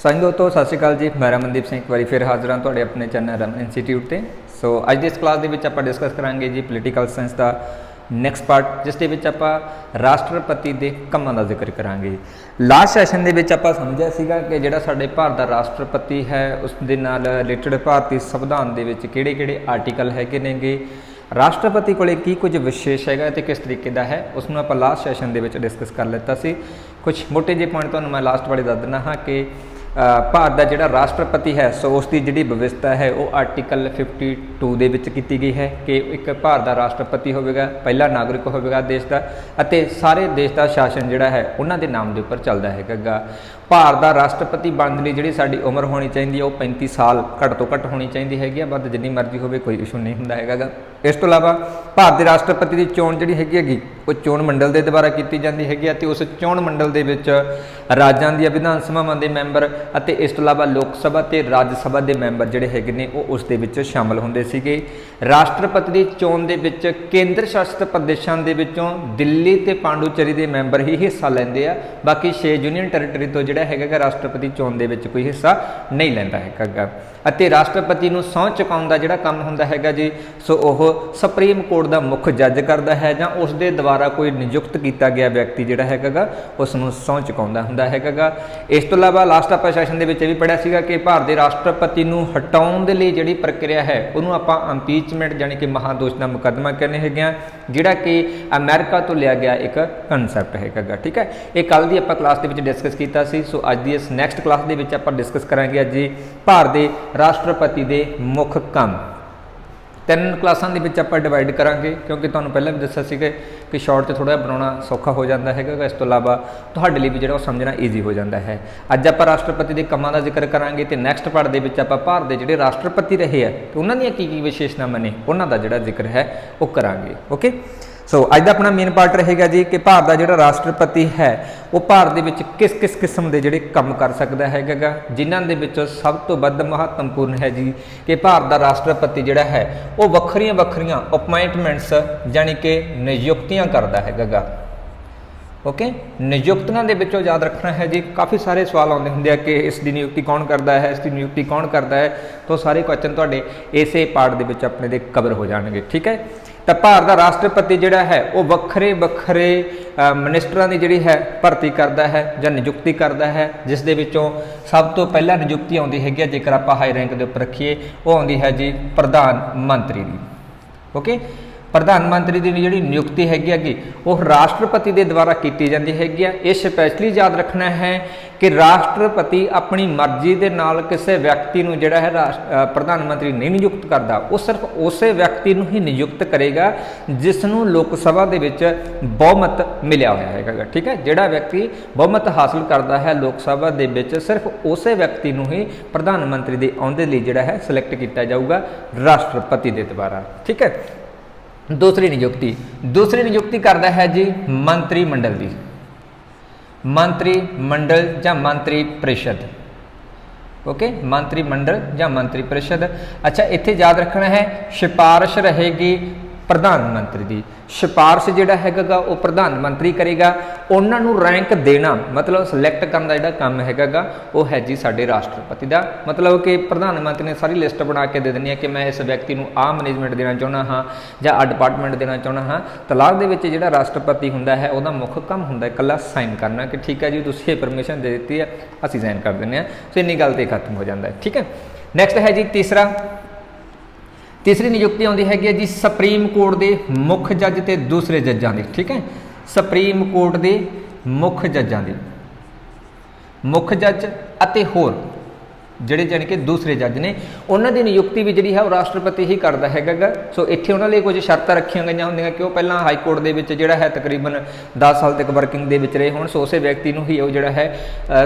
ਸਾਈਂ ਦੋਸਤੋ ਸਤਿ ਸ਼੍ਰੀ ਅਕਾਲ जी। मैं रमनदीप सिंह एक बार फिर हाजिर हाँ तुहाडे अपने चैनल रमन इंस्टीट्यूट से। सो अज की इस क्लास के विच आपां डिस्कस करांगे जी पोलीटिकल साइंस का नैक्सट पार्ट, जिस दे विच आपां राष्ट्रपति के कामां दा जिक्र करांगे। लास्ट सैशन दे विच आपां समझिया सीगा कि जिहड़ा साडे भारत दा राष्ट्रपति है उस दे नाल रिलेटेड भारतीय संविधान दे विच किहड़े-किहड़े आर्टिकल हैगे नेगे, राष्ट्रपति कोले की कुछ विशेष है तो किस तरीके का है उसनूं आपां लास्ट सैशन दे विच डिस्कस कर लिता सी। कुछ मोटे जे पॉइंट तुहानूं मैं लास्ट वाले दस दिना हाँ कि भारत का जिहड़ा राष्ट्रपति है सो उसकी जिहड़ी व्यवस्था है वो आर्टिकल 52 दे विच कीती गई है कि एक भारत का राष्ट्रपति होवेगा, पहला नागरिक होवेगा देश का, अते सारे देश का शासन जिहड़ा है उन्हां दे नाम दे उपर चलदा हैगा। भारत का राष्ट्रपति बनने लई जिहड़ी साडी उम्र होनी चाहिए वो 35 साल घट तो घट होनी चाहिए हैगी, बद जिन्नी मर्जी होवे कोई इशू नहीं हुंदा हैगा। इस तो इलावा भारत के राष्ट्रपति की चोण जिहड़ी हैगी वो चोण मंडल के द्वारा की जाती है तो उस चोण मंडल के विच राज्यां दी विधान सभावां दे मैंबर अते इस तो इलावा लोक सभा ते राज्य सभा के मैंबर जिहड़े हैगे ने वो उस दे विच शामिल हुंदे सीगे। राष्ट्रपति की चोण दे विच केंद्र शासित प्रदेशों के विचों दिल्ली ते पांडुचेरी के मैंबर ही हिस्सा लैंदे आ, बाकी 6 यूनियन टैरेटरी तो जिहड़ा हैगा राष्ट्रपति चोण दे विच कोई हिस्सा नहीं लैंदा हैगा। अते राष्ट्रपति नूं सहुं चुकाउण दा जिहड़ा काम हुंदा हैगा जी सो ओह सुप्रीम कोर्ट का मुख जज करता है जां उस दे द्वारा कोई नियुक्त किया गया व्यक्ति जिहड़ा हैगा उसनूं सहुं चुकाउंदा हुंदा हैगा। इस तो इलावा लास्ट आपां सैशन दे विच भी पढ़िया सीगा कि भारत के राष्ट्रपति नूं हटाउण दे लई जिहड़ी प्रक्रिया है उहनूं आपां इंपीचमेंट जानी कि महादोष का मुकदमा कहने हैगे जिहड़ा कि अमेरिका तो लिया गया एक कंसैप्ट हैगा। ठीक है, ये कल दी आपां क्लास दे विच डिस्कस कीता सी। सो अज दी इस नैक्सट क्लास दे विच आपां डिस्कस करांगे अज जी भारत के राष्ट्रपति के मुख काम। 3 क्लासां दे विच आपां डिवाइड करांगे क्योंकि तुहानूं पहलां भी दस्सिया सीगा कि शॉर्ट च थोड़ा बनाना सौखा हो जाता है। इस तो इलावा तुहाडे लई भी जिहड़ा समझना ईजी हो जाता है। अज आपां राष्ट्रपति के कामां दा जिक्र करांगे तो नैक्सट पार्ट दे विच आपां भारत के जिहड़े राष्ट्रपति रहे हैं तो उन्हां दीयां की विशेषतावां ने उन्हां दा जिहड़ा जिक्र है वो करांगे। ओके, सो अज का अपना मेन पार्ट रहेगा जी कि भारत का जिहड़ा राष्ट्रपति है वो भारत दे विच किस किस किस्म के जिहड़े काम कर सकता हैगा, जिन्हां दे विच सब तो वध महत्वपूर्ण है जी कि भारत का राष्ट्रपति जिहड़ा है वो वक्रियां वक्रियां अपॉइंटमेंट्स यानी कि नियुक्तियां करता हैगा। ओके, नियुक्तियां दे विचों याद रखना है जी, काफ़ी सारे सवाल आते होंगे कि इसकी नियुक्ति कौन करता है, इसकी नियुक्ति कौन करता है, तो सारे क्वेश्चन तुहाडे इसे पार्ट दे विच अपने दे कवर हो जाएंगे। ठीक है, तो भारत का राष्ट्रपति जिहड़ा है वो वक्रे वक्रे मिनिस्टरां की जिहड़ी है भर्ती करता है या नियुक्ति करता है, जिस दे विचों सब तो पहला नियुक्ति आउंदी हैगी जेकर आपां हाई रैंक के उपर रखीए वो आउंदी है जी प्रधानमंत्री की। ओके, प्रधानमंत्री की जिहड़ी नियुक्ति हैगी वो राष्ट्रपति के द्वारा की जाती हैगी। ये स्पैशली याद रखना है कि राष्ट्रपति अपनी मर्जी के नाल किसी व्यक्ति नूं जिहड़ा है प्रधानमंत्री नहीं नियुक्त करता, वो सिर्फ उस व्यक्ति नूं ही नियुक्त करेगा जिसनूं लोक सभा दे विच बहुमत मिलिया होया हैगा। ठीक है, जिहड़ा व्यक्ति बहुमत हासिल करता है लोक सभा दे विच सिर्फ उस व्यक्ति नूं ही प्रधानमंत्री दे आउंदे लई जिहड़ा है सिलेक्ट किया जाऊगा राष्ट्रपति के द्वारा। ठीक है, दूसरी नियुक्ति करता है जी मंत्रिमंडल की, मंत्रिमंडल या मंत्री परिषद। ओके, मंत्रिमंडल या मंत्री परिषद। अच्छा, इत्थे याद रखना है सिफारिश रहेगी प्रधानमंत्री की, सिफारिश जिहड़ा हैगा वो प्रधानमंत्री करेगा, उन्होंने रैंक देना मतलब सिलेक्ट करने का जिहड़ा काम हैगा वो है जी साडे राष्ट्रपति का। मतलब कि प्रधानमंत्री ने सारी लिस्ट बना के दे देनी है कि मैं इस व्यक्ति को आ मैनेजमेंट देना चाहना हाँ या आ डिपार्टमेंट देना चाहना हाँ, तो लास्ट दे विच जिहड़ा राष्ट्रपति हुंदा है उहदा मुख काम हुंदा है इकल्ला साइन करना कि ठीक है जी तुसीं परमिशन दे दी है असीं साइन कर दिंदे हां। सो इन्नी गल ते खत्म हो जाता है। ठीक है, नैक्सट है जी तीसरी नियुक्ति आउंदी हैगी जी सुप्रीम कोर्ट के मुख जज ते दूसरे जजां दी। ठीक है, सुप्रीम कोर्ट के मुख जजां दी, मुख जज अते होर जिहड़े जानी कि दूसरे जज ने उन्हां दी नियुक्ति भी जिहड़ी है वो राष्ट्रपति ही करता हैगा। सो इत्थे उन्हां लई कुछ शर्तां रखियां गईयां हुंदियां कि वो पहलां हाई कोर्ट दे विच जिहड़ा है तकरीबन 10 साल तक वर्किंग दे विच रहे होण, सो उस व्यक्ति नूं ही वो जिहड़ा है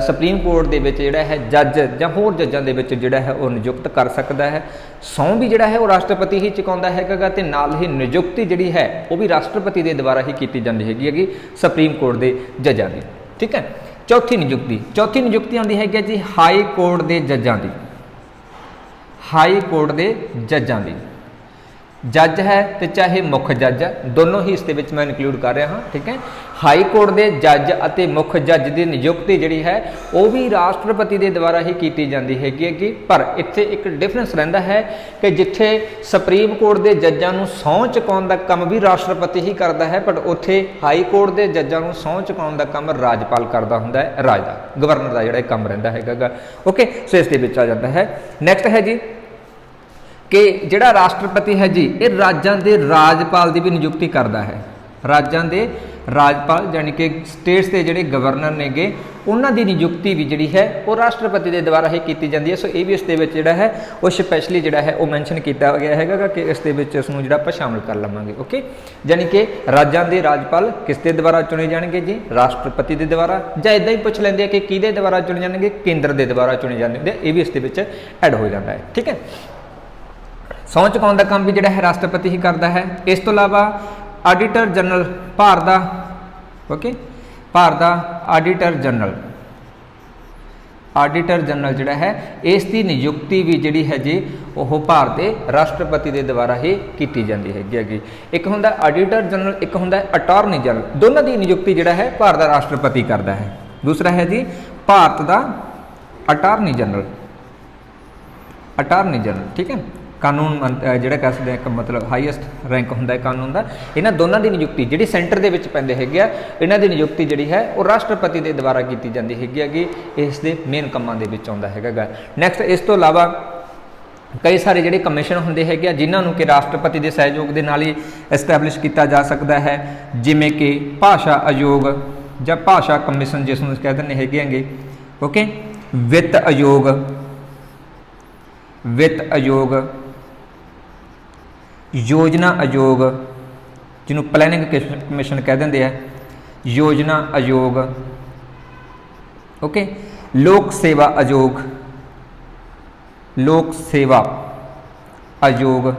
सुप्रीम कोर्ट दे विच जिहड़ा है जज जां होर जजां दे विच जिहड़ा है वो नियुक्त कर सकदा है। सौं भी जिहड़ा है वो राष्ट्रपति ही चुकाउंदा हैगा ते नाल ही नियुक्ति जिहड़ी है वो भी राष्ट्रपति दे द्वारा ही की जांदी हैगी सुप्रीम कोर्ट दे जजां दी। ठीक है, चौथी नियुक्ति आउंदी हैगी जी हाई कोर्ट के जजां की, हाई कोर्ट के जजां की। जज है तो चाहे मुख जज है, दोनों ही इसके मैं इनकलूड कर रहा हाँ, ठीक है। हाई कोर्ट के जज और मुख जज की नियुक्ति जी है वह भी राष्ट्रपति के द्वारा ही की जाती हैगी, पर इत्थे एक डिफरेंस रहिंदा है कि जिथे सुप्रीम कोर्ट के जजां नूं सहुं चुकाउण दा काम भी राष्ट्रपति ही करता है, पर उत्थे हाई कोर्ट के जजां नूं सहुं चुकाउण दा काम राजपाल करता हुंदा है, राज दा गवर्नर का जिहड़ा काम रहिंदा हैगा। ओके, सो इस दे विच आ जाता है। नैक्सट है जी कि जिहड़ा राष्ट्रपति है जी ये राज्यां दे राजपाल की भी नियुक्ति करता है। राज्यां दे राजपाल यानी कि स्टेट्स के जिहड़े गवर्नर ने गे उन्हां दी नियुक्ति भी जिहड़ी है वो राष्ट्रपति के द्वारा ही की जाती है। सो ये भी इस दे विच जिहड़ा है वो स्पैशली जिहड़ा है वो मैंशन किया गया है कि इस दे विच इसनूं जिहड़ा आपां शामिल कर लवांगे। ओके, यानी कि राज्यां दे राजपाल किसके द्वारा चुने जाएंगे जी, राष्ट्रपति के द्वारा, जां इदां ही पुछ लैंदे कि किहदे द्वारा चुने जाएंगे, केंद्र के द्वारा चुने जाते, ये भी इस दे विच ऐड हो जाता है। ठीक है, सहुं चुकाउण दा काम भी जिहड़ा है राष्ट्रपति ही करता है। इस तो इलावा आडिटर जनरल भारत दा, ओके, भारत दा आडिटर जनरल जिहड़ा है इसकी नियुक्ति भी जिहड़ी है जी वह भारत के राष्ट्रपति के द्वारा ही की जाती हैगी। एक हुंदा आडिटर जनरल, एक हुंदा अटॉर्नी जनरल, दोनों की नियुक्ति जिहड़ा है भारत का राष्ट्रपति करता है। दूसरा है जी भारत का अटॉर्नी जनरल, ठीक है, कानून जिहड़ा कह सकते हैं मतलब हाईएस्ट रैंक होंदा है कानून का, इन्हां दोनों की नियुक्ति जिहड़ी सेंटर के विच पैंदे हैगे आ, इन्हां दी नियुक्ति जिहड़ी है वो राष्ट्रपति के द्वारा की जाती हैगी, इस दे मेन कामां दे विच आउंदा हैगा। नैक्सट इस तो इलावा कई सारे जिहड़े कमीशन होंदे हैगे जिन्हां कि राष्ट्रपति के सहयोग के नाल ही एस्टैबलिश किया जा सकता है, जिवें कि भाषा आयोग जां भाषा कमीशन जिसनूं कह दिंदे हैगे, ओके, वित्त आयोग, योजना आयोग जिन्हों प्लैनिंग कमीशन कह देंगे है, योजना आयोग, ओके, लोक सेवा आयोग,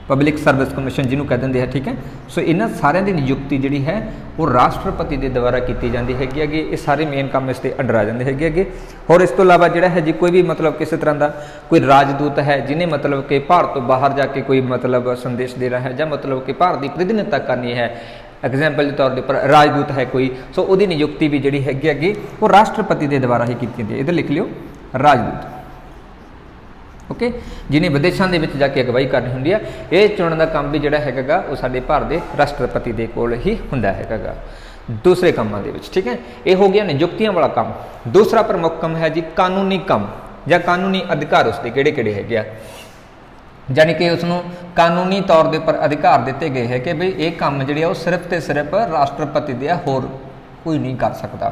पब्लिक सर्विस कमीशन जिन्हों कह देंगे है। ठीक है, सो इन्हां सारिਆਂ की नियुक्ति जी है वो राष्ट्रपति के द्वारा की जाती हैगी, ये सारे मेन काम इसके अंडर आ जाते हैगे। और इस तो इलावा जिहड़ा है जी कोई भी मतलब किसी तरह का कोई राजदूत है जिन्हें मतलब कि भारत तो बाहर जाके कोई मतलब संदेश देना है या मतलब कि भारत की प्रतिनिधित्व करनी है, एग्जाम्पल के तौर पर राजदूत है कोई, सो वो नियुक्ति भी जी हैगी वो राष्ट्रपति के द्वारा ही की जाती है। इधर लिख लियो राजदूत, ओके, जिन्हें विदेशों के जाके अगवाई करनी होंगी है, ये चुनने का काम भी जोड़ा हैगा वो साडे भारत के राष्ट्रपति के कोल ही हुंदा हैगा दूसरे कामों के। ठीक है, ये हो गया नियुक्तियां वाला काम। दूसरा प्रमुख काम है जी कानूनी काम या कानूनी अधिकार उसके किहड़े हैगे, यानी कि उसनों कानूनी तौर पर अधिकार दिते गए हैं कि बई ये काम जिहड़े वो सिर्फ तो सिर्फ राष्ट्रपति दे, होर कोई नहीं कर सकता।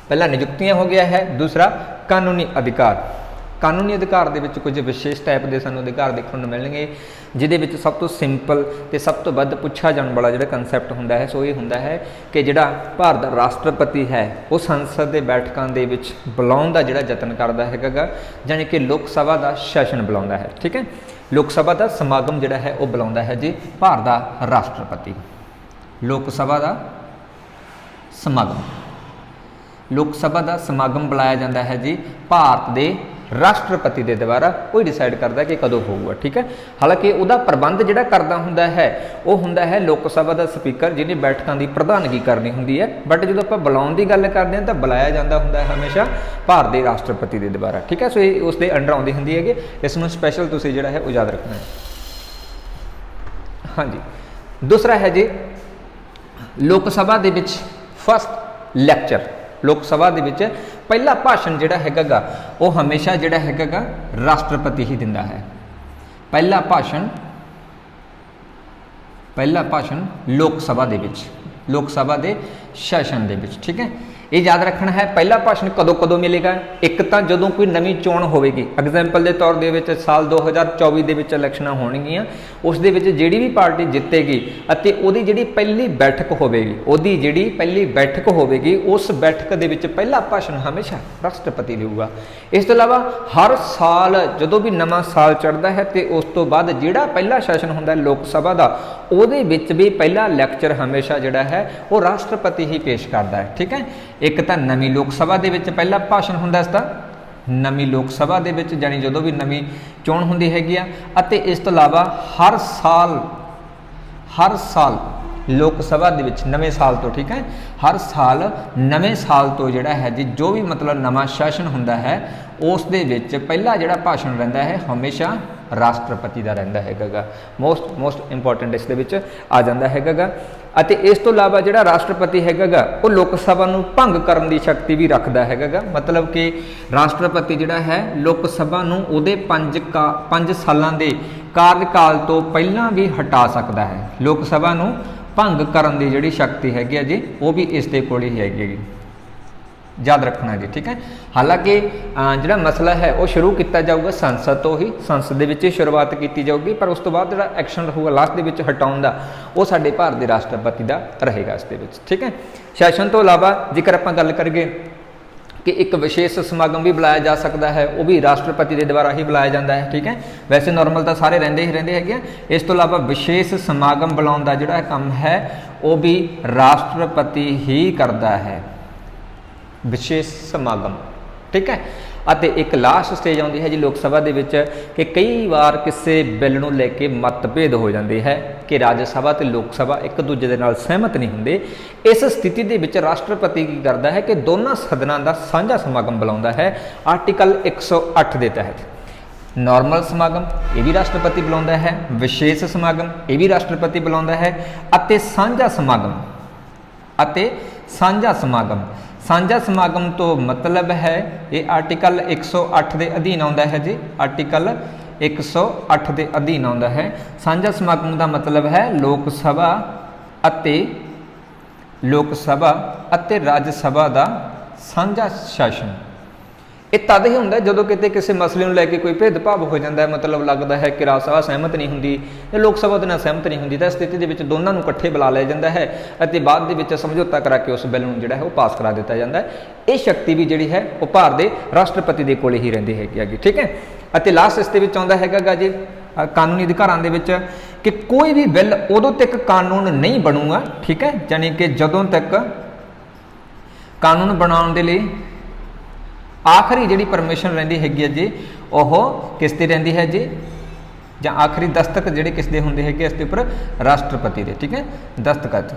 पहला नियुक्तियां हो गया है, दूसरा कानूनी अधिकार। कानूनी अधिकार के कुछ विशेष टाइप के सूँ अधिकार देखने को मिलेंगे, जिहदे सब तो सिंपल तो सब तो वध पूछा जाने वाला जो कंसैप्ट होंदा है, सो ये होंदा है कि जिहड़ा भारत का राष्ट्रपति है वो संसद के बैठकों के बुलाउण का जिहड़ा यतन करता हैगा, यानी कि लोक सभा का सैशन बुलाउंदा है। ठीक है, लोक सभा का समागम जिहड़ा है वो बुलाउंदा है जी भारत का राष्ट्रपति। लोक सभा का समागम, लोक सभा का समागम बुलाया जाता है जी भारत के राष्ट्रपति के द्वारा, कोई डिसाइड करता है कि कदों होगा। ठीक है, हालांकि उसका प्रबंध जिहड़ा करता हुंदा है वो हुंदा है लोक सभा का स्पीकर जिन्हें बैठकों की प्रधानगी करनी होंदी है, बट जो आप बुलाउण की गल करते हैं तो बुलाया जाता हुंदा है हमेशा भारत के राष्ट्रपति के द्वारा। ठीक है, सो ये उसके अंडर आउंदी हुंदी है, इसनूं स्पैशल तुसीं जिहड़ा है याद रखना है। हाँ जी, दूसरा है जी लोक सभा दे विच फर्स्ट लैक्चर। लोक सभा दे विच पहला भाषण जिहड़ा हैगा वो हमेशा जिहड़ा हैगा राष्ट्रपति ही दिंदा है। पहला भाषण लोक सभा दे विच, लोक सभा के सैशन दे विच। ठीक है, ये याद रखना है पहला भाषण कदों कदों मिलेगा, एक तो जदों कोई नवीं चोण होगी, एग्जाम्पल के तौर पर साल 2024 के इलैक्शन होणगियां, उस दे विच जिहड़ी भी पार्टी जितेगी अते उहदी जिहड़ी पहली बैठक होगी, उहदी जिहड़ी पहली बैठक होगी उस बैठक दे विच पहला भाषण हमेशा राष्ट्रपति देगा। इस तो इलावा हर साल जदों भी नवां साल चढ़ता है तो उस तो बाद जिहड़ा पहला सैशन होंदा है लोक सभा का, उहदे विच भी पहला लैक्चर हमेशा जिहड़ा है वो राष्ट्रपति ही पेश करता है। ठीक है, एक तो नवीं लोक सभा के पहला भाषण होंदा इसका नवीं लोक सभा दे विच जानी जदों भी नवीं चोण हुंदी हैगी आ, अते इस तो इलावा हर साल लोक सभा दे विच नवें साल तो, ठीक है, हर साल नवें साल तो जिहड़ा है जी जो भी मतलब नवां सैशन हुंदा है उस दे विच पहला जिहड़ा भाषण रहिंदा है हमेशा राष्ट्रपति का रहिंदा हैगा। मोस्ट इंपोर्टेंट इस दे विच आ जांदा हैगा। अते इस तो इलावा जिहड़ा राष्ट्रपति हैगा वो लोक सभा नूं भंग करन दी शक्ति भी रखदा हैगा। मतलब कि राष्ट्रपति जिहड़ा है लोक सभा नूं उहदे 5 सालां दे कार्यकाल तो पहलां भी हटा सकदा है। लोक सभा नूं भंग करन दी जिहड़ी शक्ति हैगी है जी वो भी इस दे कोल ही हैगी, याद रखना जी, ठीक है। हालांकि जिहड़ा मसला है वो शुरू किया जाऊगा संसद तो ही, संसद दे विच शुरुआत की जाऊगी, पर उस तो बाद जिहड़ा एक्शन रहूगा लास्ट दे विच हटाउण दा वो साडे भारत दे राष्ट्रपति दा रहेगा इस दे विच, ठीक है। सैशन तो इलावा जेकर आपां गल करिए कि एक विशेष समागम भी बुलाया जा सकता है, वो भी राष्ट्रपति के द्वारा ही बुलाया जाता है, ठीक है। वैसे नॉर्मल तो सारे रहिंदे ही रहिंदे हैगे। इस तो इलावा विशेष समागम बुलाउण दा जिहड़ा काम है वो भी राष्ट्रपति ही करता है, विशेष समागम, ठीक है। ਅਤੇ एक लास्ट स्टेज आती है जी लोक सभा ਦੇ ਵਿੱਚ कि कई बार किसी बिल ਨੂੰ ਲੈ ਕੇ मतभेद हो जाते हैं कि राज्य सभा ਤੇ लोक सभा एक दूजे ਦੇ ਨਾਲ सहमत नहीं होंगे। इस स्थिति ਦੇ ਵਿੱਚ राष्ट्रपति की करता है कि दोनों सदनों का ਸਾਂਝਾ समागम बुलाता है आर्टिकल 108 के तहत। नॉर्मल समागम ये भी राष्ट्रपति बुलाता है, विशेष समागम ये भी राष्ट्रपति बुलाता है, अते साझा समागम साझा समागम साझा समागम तो मतलब है ये आर्टिकल 108 के अधीन आता है जी, आर्टिकल 108 के अधीन आता है। साझा समागम का मतलब है लोक सभा अते राज्य सभा का साझा सैशन। ये तद ही होंगे जो कितने किसी मसले को लैके कोई भेदभाव हो जाता है, मतलब लगता है कि राज्य सभा सहमत नहीं होंगी या लोक सभा उहदे नाल सहमत नहीं होंगी, तो इस स्थिति के दोनों इकट्ठे बुला लिया जाता है और बाद के समझौता करा के उस बिल जो है वो पास करा दिता जाता है। ये शक्ति भी जी है वो भारत के राष्ट्रपति के कोल ही रहिंदी हैगी, ठीक है। और लास्ट इस आता हैगा जी कानूनी अधिकारां दे विच कि कोई भी बिल उदों तक कानून नहीं बनूगा, ठीक है, यानी कि जदों तक कानून बनाने के लिए आखिरी जी परमिशन रहिंदी हैगी जी वह किस दी रहिंदी है जी, जां आखिरी दस्तखत जिहड़े किस दे हुंदे हैगे इसके उपर राष्ट्रपति दे, ठीक है। दस्तखत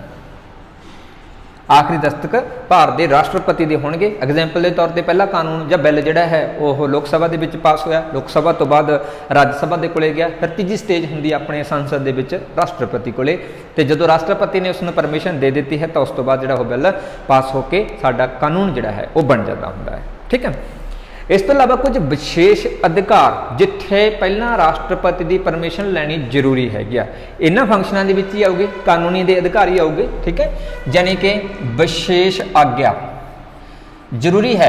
आखिरी दस्तखत भारत के राष्ट्रपति के होणगे। एग्जाम्पल के तौर पर पहला कानून या बिल जिहड़ा है वह लोक सभा के विच पास होया, लोक सभा तो बाद राज्य सभा के कोले गया, फिर तीजी स्टेज हुंदी अपने संसद के विच राष्ट्रपति कोले, ते जदों राष्ट्रपति ने उसनूं परमिशन दे दी है तो उस तो बाद जिहड़ा वह बिल पास होकर साडा कानून जिहड़ा है वह बन जाता हुंदा है, ठीक है। इस तो इलावा कुछ विशेष अधिकार जिथे पहला राष्ट्रपति की परमिशन लैनी जरूरी है, इन्हां फंक्शनां दे विच ही आऊगी, कानूनी दे अधिकार ही आऊगे, ठीक है। यानी कि विशेष आग्ञा जरूरी है,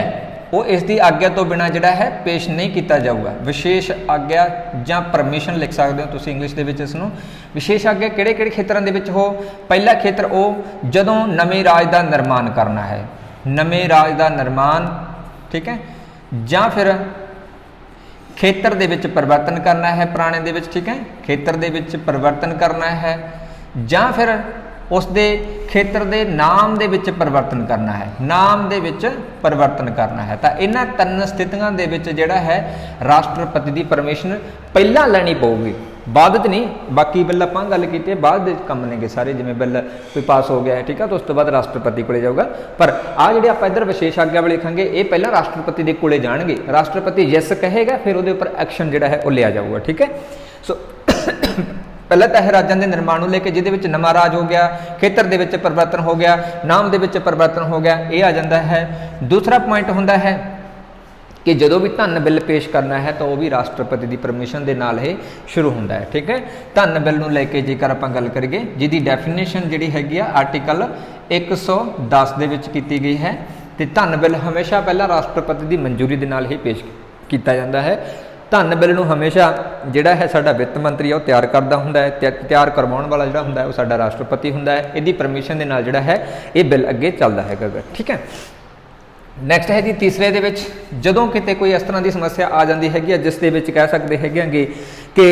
वो इसकी आग्ञा तो बिना जिहड़ा है पेश नहीं किया जाऊगा। विशेष आग्ञा जां परमिशन लिख सकते हो तुसीं इंग्लिश दे विच इसनूं। विशेष आग्ञा किहड़े-किहड़े खेतरां दे विच हो, पहला खेतर वो जदों नवें राज का निर्माण करना है, नवें राज का निर्माण, ठीक है, ਜਾਂ फिर खेतर दे विच परिवर्तन करना है पुराने दे विच, ठीक है, खेतर दे विच परिवर्तन करना है, ਜਾਂ फिर उस दे खेतर दे नाम दे विच परिवर्तन करना है, नाम दे विच परिवर्तन करना है। तो इन्हां तीन स्थितियां दे विच जिहड़ा है राष्ट्रपति की परमिशन पहला लैनी पऊगी, बाद च नहीं। बाकी बिल आपां गल कीती बाद दे काम नेगे सारे, जिवें बिल कोई पास हो गया है, ठीक है, तो उस तो बाद राष्ट्रपति कोले जाऊगा। पर आ जिहड़े आपां इधर विशेष आग्ञा वाले लिखांगे ये पहला राष्ट्रपति के कोले जाणगे, राष्ट्रपति यस कहेगा फिर उहदे उपर एक्शन जिहड़ा है वो लिया जाऊगा, ठीक है। सो पहले तो है राज्यों के निर्माण को लेकर जिहदे विच नवां राज हो गया, खेतर दे विच परिवर्तन हो गया, नाम दे विच परिवर्तन हो गया, ये आ जाता है। दूसरा पॉइंट हुंदा है कि जदों भी धन बिल पेश करना है तो वह भी राष्ट्रपति की परमिशन के नाल ही शुरू होंदा है, ठीक है। धन बिल नूं लैके जेकर आपां गल करिए जिहदी डेफिनेशन जिहड़ी हैगी आ आर्टिकल 110 दे विच कीती गई है, तो धन बिल हमेशा पहला राष्ट्रपति की मंजूरी के नाल ही पेश किया जाता है। धन बिल नूं हमेशा जिहड़ा है साडा वित्त मंत्री वो तैयार करदा हुंदा है, तैयार करवाउण वाला जिहड़ा हुंदा है वो साडा राष्ट्रपति हुंदा है। इहदी परमिशन के नाल जिहड़ा है ये बिल अगे चलदा हैगा, ठीक है। नैक्सट है जी तीसरे दे विच जदों किते कोई इस तरह की समस्या आ जाती हैगी जिस दे विच कह सकते हैगे कि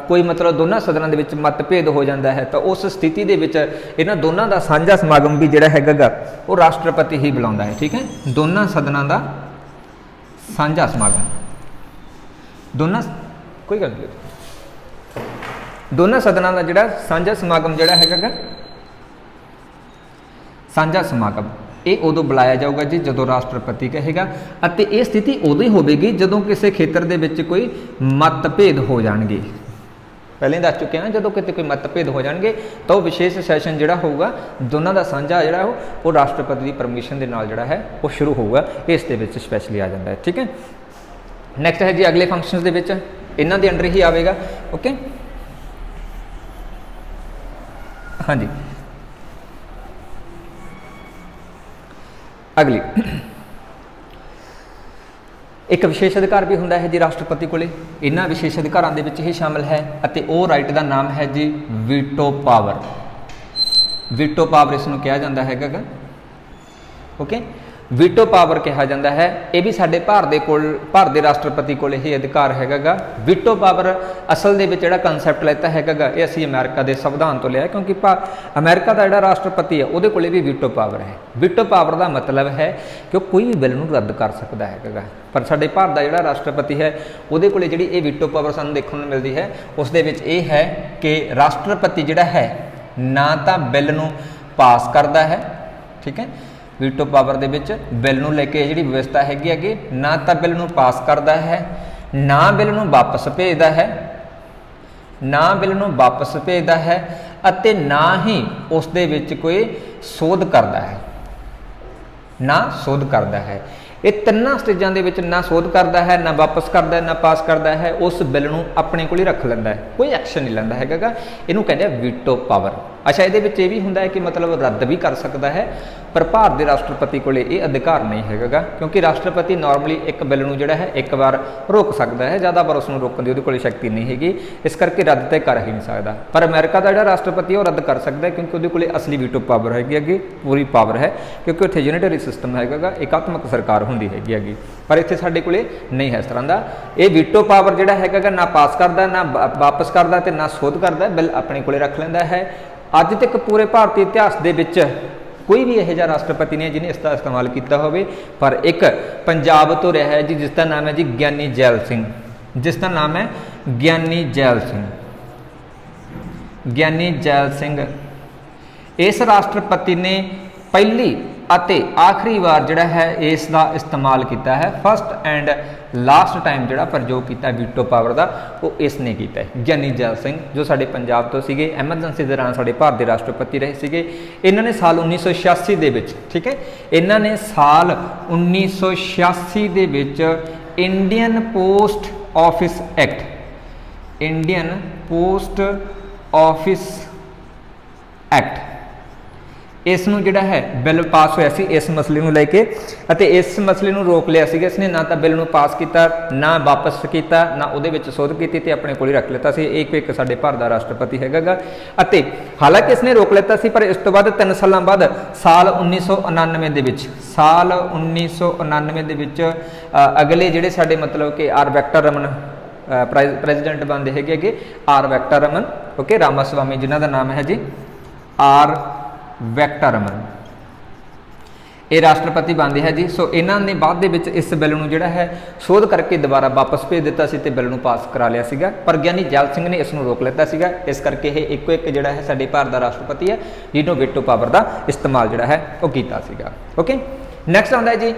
कोई मतलब दोनों सदनों के विच मतभेद हो जाता है, तो उस स्थिति दे विच इन्हां दोनों का साझा समागम भी जिहड़ा हैगा वो राष्ट्रपति ही बुलाउंदा है, ठीक है। दोनों सदनों का ਸਾਂਝਾ ਸਮਾਗਮ। ਦੋਨਾਂ कोई गल नहीं, दोनों सदनों का जोड़ा साझा समागम जोड़ा है साझा समागम ये उदों बुलाया जाऊगा जी जदों राष्ट्रपति कहेगा। अते ये स्थिति उदों ही होगी जदों किसी खेत्र के विच कोई मतभेद हो जाएंगे। पहले दस चुके हैं जदों कितने कोई मतभेद हो जाएंगे तो विशेष सैशन जोड़ा होगा दोनों का साझा जोड़ा वो राष्ट्रपति की परमिशन के नाल जोड़ा है वो शुरू होगा। इस दे विच स्पैशली आ जाता है। ठीक है, नैक्सट है जी अगले फंक्शनस दे विच इन्हां दे अंडर ही आएगा। ओके हाँ जी, अगली एक विशेष अधिकार भी होंदा है जी राष्ट्रपति कोले। इन्हां विशेष अधिकारां दे विच ही शामिल है अते वो राइट का नाम है जी वीटो पावर। वीटो पावर इसनूं कहा जाता है। ओके, वीटो पावर कहा जाता है। ये भी साडे भारत के राष्ट्रपति कोले ही अधिकार हैगा। वीटो पावर असल दे विच जिहड़ा कंसैप्ट लेता हैगा ये असीं अमेरिका के संविधान तो लिया, क्योंकि अमेरिका का जिहड़ा राष्ट्रपति है उहदे कोले भी वीटो पावर है। वीटो पावर का मतलब है कि कोई भी बिल नूं रद्द कर सकता हैगा। पर साडे भारत का जिहड़ा राष्ट्रपति है उहदे कोले जिहड़ी ये वीटो पावर सानूं देखण नूं मिलदी है उस दे विच ये है कि राष्ट्रपति जिहड़ा है ना तां बिल नूं पास करदा है, ठीक है, veto power they which bill नूं लैके जिहड़ी व्यवस्था हैगी अगे ना तां बिल नूं पास करदा है, ना बिल नूं वापस भेजदा है, ना बिल नूं वापस भेजदा है अते ना ही उस दे विच कोई सोध करदा है, ना सोध करदा है। ये तिन्नां स्टेजां दे विच ना सोध करदा है, ना वापस करदा है, ना पास करदा है, उस बिल नूं अपने कोल ही रख लैंदा है, कोई एक्शन नहीं लैंदा हैगा। इहनूं कहंदे आ वीटो पावर। अच्छा, ये विच भी हुंदा है कि मतलब रद्द भी कर सकता है, पर भारत के राष्ट्रपति को ये अधिकार नहीं हैगा, क्योंकि राष्ट्रपति नॉर्मली एक बिल नूं जिहड़ा है एक बार रोक सकता है, ज़्यादा बार उसनूं रोकण दी उहदे कोल शक्ति नहीं हैगी, इस करके रद्द तो कर ही नहीं सकता। पर अमेरिका का जिहड़ा राष्ट्रपति है वो रद्द कर सकता है, क्योंकि उहदे कोल असली वीटो पावर हैगी अगे पूरी पावर है, क्योंकि उत्थे यूनिटरी सिस्टम हैगा, एकात्मक सरकार हुंदी हैगी अगे। पर इत्थे साडे कोले नहीं है इस तरह का। ये वीटो पावर जिहड़ा हैगा ना पास करदा, ना वापस करदा ते ना सोध करदा, बिल अपने कोले रख लैंदा है। अज तक पूरे भारतीय इतिहास दे विच कोई भी यह राष्ट्रपति नहीं जिन्हें इसका इस्तेमाल किया होवे, पर एक पंजाब तो रहा है जी जिसका नाम है जी ज्ञानी जैल सिंह, जिसका नाम है ज्ञानी जैल सिंह। ज्ञानी जैल सिंह इस राष्ट्रपति ने पहली अते आखिरी बार जिहड़ा है इसका इस्तेमाल किया है, फर्स्ट एंड लास्ट टाइम जिहड़ा प्रयोग किया वीटो पावर का वो इसने किया है। ज्ञानी जैल सिंह जो साडे पंजाब तो सीगे, एमरजेंसी दौरान साडे भारत के राष्ट्रपति रहे सीगे। इन्हां ने साल 1986 दे विच, ठीक है, इन्हां ने साल 1986 दे विच Indian post office act, Indian post office act इसनूं जिहड़ा है बिल पास होया सी इस मसले नूं लैके अते इस मसले नूं रोक लिया सीगा। इसने ना तां बिल नूं पास किया, ना वापस किया, ना उहदे विच सोध कीती ते अपने कोल ही रख लिता सी। एक साडे भारत दा राष्ट्रपति हैगा अते हालांकि इसने रोक लिता सी, पर इस तो बाद 3 सालां बाद साल 1999 दे विच, साल 1999 दे विच अगले जिहड़े साडे मतलब कि आर वैंकटर रमन प्रेजिडेंट बनते हैगे आर वैंकटर रमन, ओके, रामास्वामी जिन्हां दा नाम है जी आर वैंकटर रमन, ये राष्ट्रपति बनते हैं जी। सो इन्हों ने बाद दे विच इस बिल नूं जिहड़ा है सोध करके दोबारा वापस भेज दिता सी ते बिल नूं पास करा लिया सीगा, पर ज्ञानी जैल सिंह ने इसनूं रोक लिता सीगा। इस करके ये इको एक जिहड़ा है साडे भारत दा राष्ट्रपति है जिन्होंने वीटो पावर का इस्तेमाल जिहड़ा है वो कीता सीगा। ओके, नैक्सट आउंदा है जी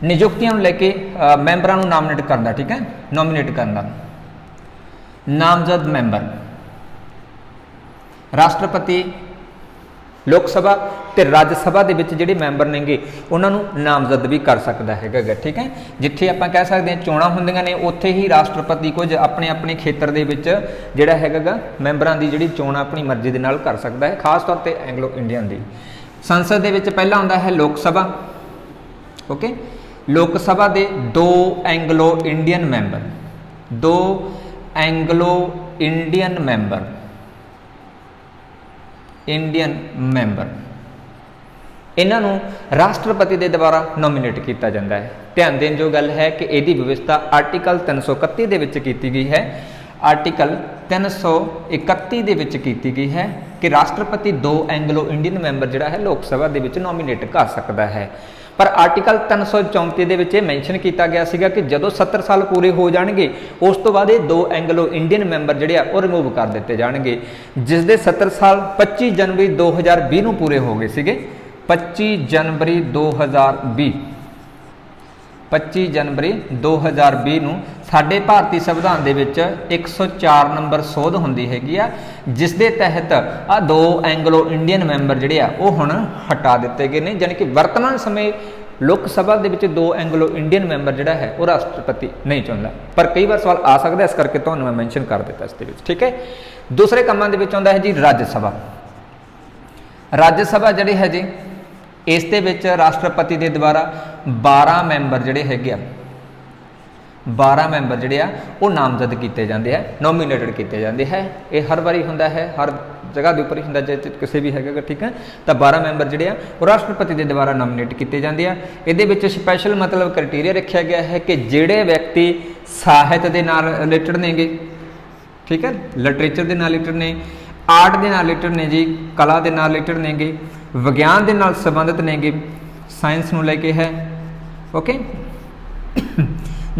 नियुक्तियां नूं लैके मैंबरां नूं नॉमिनेट करना, ठीक है, नॉमिनेट करना नामजद मैंबर राष्ट्रपति लोक सभा ते राज्य सभा दे विच जिहड़े मैंबर नेगे उन्होंने नामजद भी कर सकता है, ठीक है। जिथे आपां कह सकते हैं चोणां हुंदियां ने उत्थे ही राष्ट्रपति कुछ अपने अपने खेत्र दे विच जिहड़ा हैगा मैंबरां दी जिहड़ी चोण अपनी मर्जी दे नाल कर सकता है, खास तौर पर एंग्लो इंडियन दी। संसद दे विच पहला आउंदा है लोक सभा, ओके, लोक सभा दे 2 Anglo Indian member, 2 Anglo Indian member, Indian member इन्हों राष्ट्रपति के द्वारा नॉमिनेट किया जाता है। ध्यान देने जो गल है कि यदी व्यवस्था आर्टिकल 331 दे विच कीती गई है, आर्टिकल 331 दे विच कीती गई है कि राष्ट्रपति 2 एंग्लो इंडियन मैंबर जिहड़ा है लोक सभा दे विच नॉमिनेट कर सकता है। पर आर्टिकल 334 ਦੇ ਵਿੱਚ ਇਹ ਮੈਂਸ਼ਨ ਕੀਤਾ ਗਿਆ ਸੀਗਾ ਕਿ ਜਦੋਂ 70 ਸਾਲ ਪੂਰੇ ਹੋ ਜਾਣਗੇ ਉਸ ਤੋਂ ਬਾਅਦ ਇਹ 2 ਐਂਗਲੋ ਇੰਡੀਅਨ ਮੈਂਬਰ ਜਿਹੜੇ ਆ ਉਹ ਰਿਮੂਵ ਕਰ ਦਿੱਤੇ ਜਾਣਗੇ, ਜਿਸ ਦੇ 70 ਸਾਲ 25 ਜਨਵਰੀ 2020 ਨੂੰ ਪੂਰੇ ਹੋ ਗਏ ਸੀਗੇ। 25 ਜਨਵਰੀ 2020 25 ਜਨਵਰੀ 2020 ਨੂੰ ਸਾਡੇ ਭਾਰਤੀ ਸੰਵਿਧਾਨ ਦੇ ਵਿੱਚ 104 ਨੰਬਰ ਸੋਧ ਹੁੰਦੀ ਹੈਗੀ ਆ, ਜਿਸ ਦੇ ਤਹਿਤ ਆ 2 ਐਂਗਲੋ ਇੰਡੀਅਨ ਮੈਂਬਰ ਜਿਹੜੇ ਆ ਉਹ ਹੁਣ ਹਟਾ ਦਿੱਤੇ ਗਏ ਨੇ। ਯਾਨੀ ਕਿ ਵਰਤਮਾਨ ਸਮੇਂ ਲੋਕ ਸਭਾ ਦੇ ਵਿੱਚ 2 ਐਂਗਲੋ ਇੰਡੀਅਨ ਮੈਂਬਰ ਜਿਹੜਾ ਹੈ ਉਹ ਰਾਸ਼ਟਰਪਤੀ ਨਹੀਂ ਚੁਣਦਾ, ਪਰ ਕਈ ਵਾਰ ਸਵਾਲ ਆ ਸਕਦਾ, ਇਸ ਕਰਕੇ ਤੁਹਾਨੂੰ ਮੈਂ ਮੈਂਸ਼ਨ ਕਰ ਦਿੱਤਾ ਇਸ ਦੇ ਵਿੱਚ। ਠੀਕ ਹੈ, ਦੂਸਰੇ ਕੰਮਾਂ ਦੇ ਵਿੱਚ ਆਉਂਦਾ ਹੈ ਜੀ ਰਾਜ ਸਭਾ। ਰਾਜ ਸਭਾ ਜਿਹੜੀ ਹੈ ਜੀ ਇਸ ਦੇ ਵਿੱਚ ਰਾਸ਼ਟਰਪਤੀ ਦੇ ਦੁਆਰਾ 12 ਮੈਂਬਰ ਜਿਹੜੇ ਹੈਗੇ ਆ 12 ਮੈਂਬਰ ਜਿਹੜੇ ਆ ਉਹ ਨਾਮਜ਼ਦ ਕੀਤੇ ਜਾਂਦੇ ਆ, ਨੋਮੀਨੇਟਡ ਕੀਤੇ ਜਾਂਦੇ ਹੈ। ਇਹ ਹਰ ਵਾਰੀ ਹੁੰਦਾ ਹੈ, ਹਰ ਜਗ੍ਹਾ ਦੇ ਉੱਪਰ ਹੀ ਹੁੰਦਾ, ਜੇ ਕਿਸੇ ਵੀ ਹੈਗਾ ਠੀਕ ਹੈ। ਤਾਂ 12 ਮੈਂਬਰ ਜਿਹੜੇ ਆ ਉਹ ਰਾਸ਼ਟਰਪਤੀ ਦੇ ਦੁਆਰਾ ਨੋਮੀਨੇਟ ਕੀਤੇ ਜਾਂਦੇ ਆ। ਇਹਦੇ ਵਿੱਚ ਸਪੈਸ਼ਲ ਮਤਲਬ ਕ੍ਰਾਈਟੇਰੀਆ ਰੱਖਿਆ ਗਿਆ ਹੈ ਕਿ ਜਿਹੜੇ ਵਿਅਕਤੀ ਸਾਹਿਤ ਦੇ ਨਾਲ ਰਿਲੇਟਡ ਨੇਗੇ, ਠੀਕ ਹੈ, ਲਿਟਰੇਚਰ ਦੇ ਨਾਲ ਰਿਲੇਟਡ ਨੇ, ਆਰਟ ਦੇ ਨਾਲ ਰਿਲੇਟਡ ਨੇ ਜੀ, ਕਲਾ ਦੇ ਨਾਲ ਰਿਲੇਟਡ ਨੇਗੇ, ਵਿਗਿਆਨ ਦੇ ਨਾਲ ਸੰਬੰਧਿਤ ਨੇਗੇ, ਸਾਇੰਸ ਨੂੰ ਲੈ ਕੇ ਹੈ, ਓਕੇ,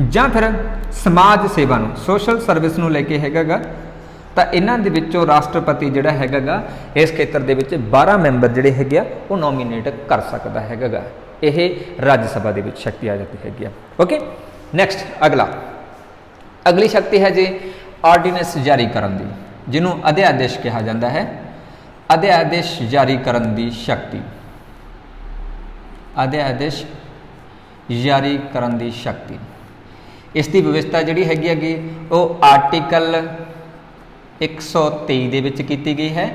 ਜਾਂ ਫਿਰ ਸਮਾਜ ਸੇਵਾ ਨੂੰ, ਸੋਸ਼ਲ ਸਰਵਿਸ ਨੂੰ ਲੈ ਕੇ ਹੈਗਾ। ਤਾਂ ਇਹਨਾਂ ਦੇ ਵਿੱਚੋਂ ਰਾਸ਼ਟਰਪਤੀ ਜਿਹੜਾ ਹੈਗਾ ਇਸ ਖੇਤਰ ਦੇ ਵਿੱਚ 12 ਮੈਂਬਰ ਜਿਹੜੇ ਹੈਗੇ ਆ ਉਹ ਨੋਮੀਨੇਟ ਕਰ ਸਕਦਾ ਹੈਗਾ। ਇਹ ਰਾਜ ਸਭਾ ਦੇ ਵਿੱਚ ਸ਼ਕਤੀ ਆ ਜਾਂਦੀ ਹੈਗੀ ਆ। ਓਕੇ, ਨੈਕਸਟ ਅਗਲੀ ਸ਼ਕਤੀ ਹੈ ਜੀ ਆਰਡੀਨੈਂਸ ਜਾਰੀ ਕਰਨ ਦੀ, ਜਿਹਨੂੰ ਅਧਿਆਦੇਸ਼ ਕਿਹਾ ਜਾਂਦਾ ਹੈ। ਅਧਿਆਦੇਸ਼ ਜਾਰੀ ਕਰਨ ਦੀ ਸ਼ਕਤੀ, ਅਧਿਆਦੇਸ਼ ਜਾਰੀ ਕਰਨ ਦੀ ਸ਼ਕਤੀ, ਇਸ ਦੀ ਵਿਵਸਥਾ ਜਿਹੜੀ ਹੈਗੀ ਉਹ ਆਰਟੀਕਲ 123 ਦੇ ਵਿੱਚ ਕੀਤੀ ਗਈ ਹੈ।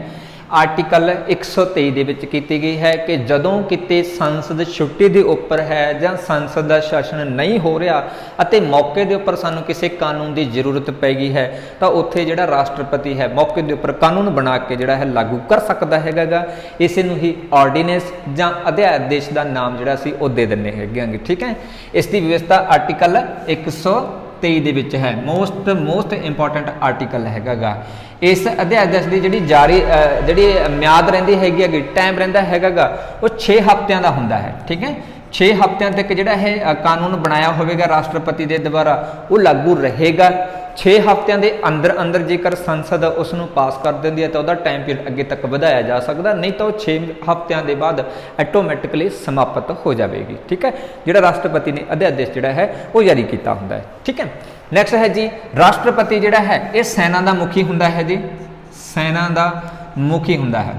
ਆਰਟੀਕਲ 123 ਦੇ ਵਿੱਚ ਕੀਤੀ ਗਈ ਹੈ ਕਿ ਜਦੋਂ ਕਿਤੇ ਸੰਸਦ ਛੁੱਟੀ ਦੇ ਉੱਪਰ ਹੈ ਜਾਂ ਸੰਸਦ ਦਾ ਸ਼ਾਸਨ ਨਹੀਂ ਹੋ ਰਿਹਾ ਅਤੇ ਮੌਕੇ ਦੇ ਉੱਪਰ ਸਾਨੂੰ ਕਿਸੇ ਕਾਨੂੰਨ ਦੀ ਜ਼ਰੂਰਤ ਪੈ ਗਈ ਹੈ ਤਾਂ ਉੱਥੇ ਜਿਹੜਾ ਰਾਸ਼ਟਰਪਤੀ ਹੈ ਮੌਕੇ ਦੇ ਉੱਪਰ ਕਾਨੂੰਨ ਬਣਾ ਕੇ ਜਿਹੜਾ ਹੈ ਲਾਗੂ ਕਰ ਸਕਦਾ ਹੈਗਾ। ਇਸੇ ਨੂੰ ਹੀ ਆਰਡੀਨੈਂਸ ਜਾਂ ਅਧਿਆਦੇਸ਼ ਦਾ ਨਾਮ ਜਿਹੜਾ ਸੀ ਉਹ ਦੇ ਦਿੰਦੇ ਹੈਗੇ। ਠੀਕ ਹੈ, ਇਸ ਦੀ ਵਿਵਸਥਾ ਆਰਟੀਕਲ 123 ਦੇ ਵਿੱਚ ਹੈ। ਮੋਸਟ ਇੰਪੋਰਟੈਂਟ ਆਰਟੀਕਲ ਹੈਗਾ। ਇਸ ਅਧਿਆਦੇਸ਼ ਦੀ ਜਿਹੜੀ ਮਿਆਦ ਰਹਿੰਦੀ ਹੈਗੀ, ਟਾਈਮ ਰਹਿੰਦਾ ਹੈਗਾ ਉਹ 6 ਹਫ਼ਤਿਆਂ ਦਾ ਹੁੰਦਾ ਹੈ। ਠੀਕ ਹੈ, 6 ਹਫ਼ਤਿਆਂ ਤੱਕ ਜਿਹੜਾ ਇਹ ਕਾਨੂੰਨ ਬਣਾਇਆ ਹੋਵੇਗਾ ਰਾਸ਼ਟਰਪਤੀ ਦੇ ਦੁਆਰਾ ਉਹ ਲਾਗੂ ਰਹੇਗਾ। 6 ਹਫ਼ਤਿਆਂ ਦੇ ਅੰਦਰ ਜੇਕਰ ਸੰਸਦ ਉਸ ਨੂੰ ਪਾਸ ਕਰ ਦਿੰਦੀ ਹੈ ਤਾਂ ਉਹਦਾ ਟਾਈਮ ਪੀਰੀਅਡ ਅੱਗੇ ਤੱਕ ਵਧਾਇਆ ਜਾ ਸਕਦਾ, ਨਹੀਂ ਤਾਂ ਉਹ 6 ਹਫ਼ਤਿਆਂ ਦੇ ਬਾਅਦ ਆਟੋਮੈਟਿਕਲੀ ਸਮਾਪਤ ਹੋ ਜਾਵੇਗੀ। ਠੀਕ ਹੈ, ਜਿਹੜਾ ਰਾਸ਼ਟਰਪਤੀ ਨੇ ਅਧਿਆਦੇਸ਼ ਜਿਹੜਾ ਹੈ ਉਹ ਜਾਰੀ ਕੀਤਾ ਹੁੰਦਾ ਹੈ। ਠੀਕ ਹੈ, ਨੈਕਸਟ ਹੈ ਜੀ ਰਾਸ਼ਟਰਪਤੀ ਜਿਹੜਾ ਹੈ ਇਹ ਸੈਨਾ ਦਾ ਮੁਖੀ ਹੁੰਦਾ ਹੈ ਜੀ, ਸੈਨਾ ਦਾ ਮੁਖੀ ਹੁੰਦਾ ਹੈ।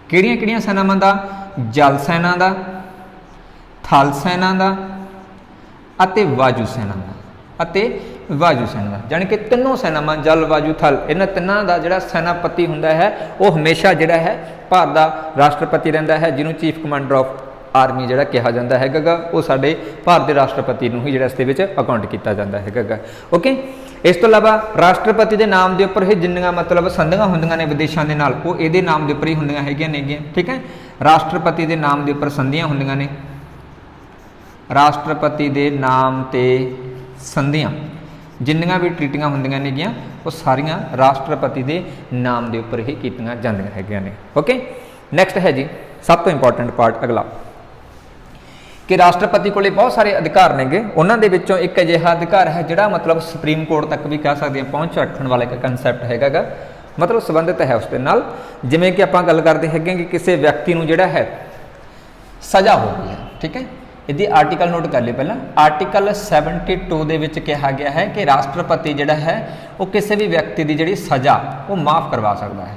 ਕਿਹੜੀਆਂ ਸੈਨਾਵਾਂ ਦਾ? ਜਲ ਸੈਨਾ ਦਾ, ਥਲ ਸੈਨਾ ਦਾ ਅਤੇ ਵਾਯੂ ਸੈਨਾ ਦਾ, ਜਾਣੀ ਕਿ ਤਿੰਨੋਂ ਸੈਨਾਵਾਂ ਜਲ, ਵਾਯੂ, ਥਲ, ਇਹਨਾਂ ਤਿੰਨਾਂ ਦਾ ਜਿਹੜਾ ਸੈਨਾਪਤੀ ਹੁੰਦਾ ਹੈ ਉਹ ਹਮੇਸ਼ਾ ਜਿਹੜਾ ਹੈ ਭਾਰਤ ਦਾ ਰਾਸ਼ਟਰਪਤੀ ਰਹਿੰਦਾ ਹੈ, ਜਿਹਨੂੰ ਚੀਫ ਕਮਾਂਡਰ ਆਫ ਆਰਮੀ ਜਿਹੜਾ ਕਿਹਾ ਜਾਂਦਾ ਹੈਗਾ। ਉਹ ਸਾਡੇ ਭਾਰਤ ਦੇ ਰਾਸ਼ਟਰਪਤੀ ਨੂੰ ਹੀ ਜਿਹੜਾ ਇਸ ਦੇ ਵਿੱਚ ਅਕਾਊਂਟ ਕੀਤਾ ਜਾਂਦਾ ਹੈਗਾ। ਓਕੇ, ਇਸ ਤੋਂ ਇਲਾਵਾ ਰਾਸ਼ਟਰਪਤੀ ਦੇ ਨਾਮ ਦੇ ਉੱਪਰ ਹੀ ਜਿੰਨੀਆਂ ਮਤਲਬ ਸੰਧੀਆਂ ਹੁੰਦੀਆਂ ਨੇ ਵਿਦੇਸ਼ਾਂ ਦੇ ਨਾਲ ਉਹ ਇਹਦੇ ਨਾਮ ਦੇ ਉੱਪਰ ਹੀ ਹੁੰਦੀਆਂ ਹੈਗੀਆਂ। ਠੀਕ ਹੈ, ਰਾਸ਼ਟਰਪਤੀ ਦੇ ਨਾਮ ਦੇ ਉੱਪਰ ਸੰਧੀਆਂ ਹੁੰਦੀਆਂ ਨੇ, ਰਾਸ਼ਟਰਪਤੀ ਦੇ ਨਾਮ ਤੇ ਸੰਧੀਆਂ ਜਿੰਨੀਆਂ ਵੀ ਟ੍ਰੀਟੀਆਂ ਹੁੰਦੀਆਂ ਨੇਗੀਆਂ ਉਹ ਸਾਰੀਆਂ ਰਾਸ਼ਟਰਪਤੀ ਦੇ ਨਾਮ ਦੇ ਉੱਪਰ ਹੀ ਕੀਤੀਆਂ ਜਾਂਦੀਆਂ ਹੈਗੀਆਂ ਨੇ। ਓਕੇ, ਨੈਕਸਟ ਹੈ ਜੀ ਸਭ ਤੋਂ ਇੰਪੋਰਟੈਂਟ ਪਾਰਟ ਅਗਲਾ, ਕਿ ਰਾਸ਼ਟਰਪਤੀ ਕੋਲੇ ਬਹੁਤ ਸਾਰੇ ਅਧਿਕਾਰ ਨੇਗੇ। ਉਹਨਾਂ ਦੇ ਵਿੱਚੋਂ ਇੱਕ ਅਜਿਹਾ ਅਧਿਕਾਰ ਹੈ ਜਿਹੜਾ ਮਤਲਬ ਸੁਪਰੀਮ ਕੋਰਟ ਤੱਕ ਵੀ ਕਹਿ ਸਕਦੇ ਹਾਂ ਪਹੁੰਚ ਰੱਖਣ ਵਾਲਾ ਇੱਕ ਕੰਸੈਪਟ ਹੈਗਾ, ਮਤਲਬ ਸੰਬੰਧਿਤ ਹੈ ਉਸ ਦੇ ਨਾਲ। ਜਿਵੇਂ ਕਿ ਆਪਾਂ ਗੱਲ ਕਰਦੇ ਹੈਗੇ ਕਿ ਕਿਸੇ ਵਿਅਕਤੀ ਨੂੰ ਜਿਹੜਾ ਹੈ ਸਜ਼ਾ ਹੋ ਗਈ ਹੈ। ਠੀਕ ਹੈ, ਇਹਦੀ ਆਰਟੀਕਲ ਨੋਟ ਕਰ ਲਿਓ ਪਹਿਲਾਂ। ਆਰਟੀਕਲ 72 ਦੇ ਵਿੱਚ ਕਿਹਾ ਗਿਆ ਹੈ ਕਿ ਰਾਸ਼ਟਰਪਤੀ ਜਿਹੜਾ ਹੈ ਉਹ ਕਿਸੇ ਵੀ ਵਿਅਕਤੀ ਦੀ ਜਿਹੜੀ ਸਜ਼ਾ ਉਹ ਮਾਫ ਕਰਵਾ ਸਕਦਾ ਹੈ।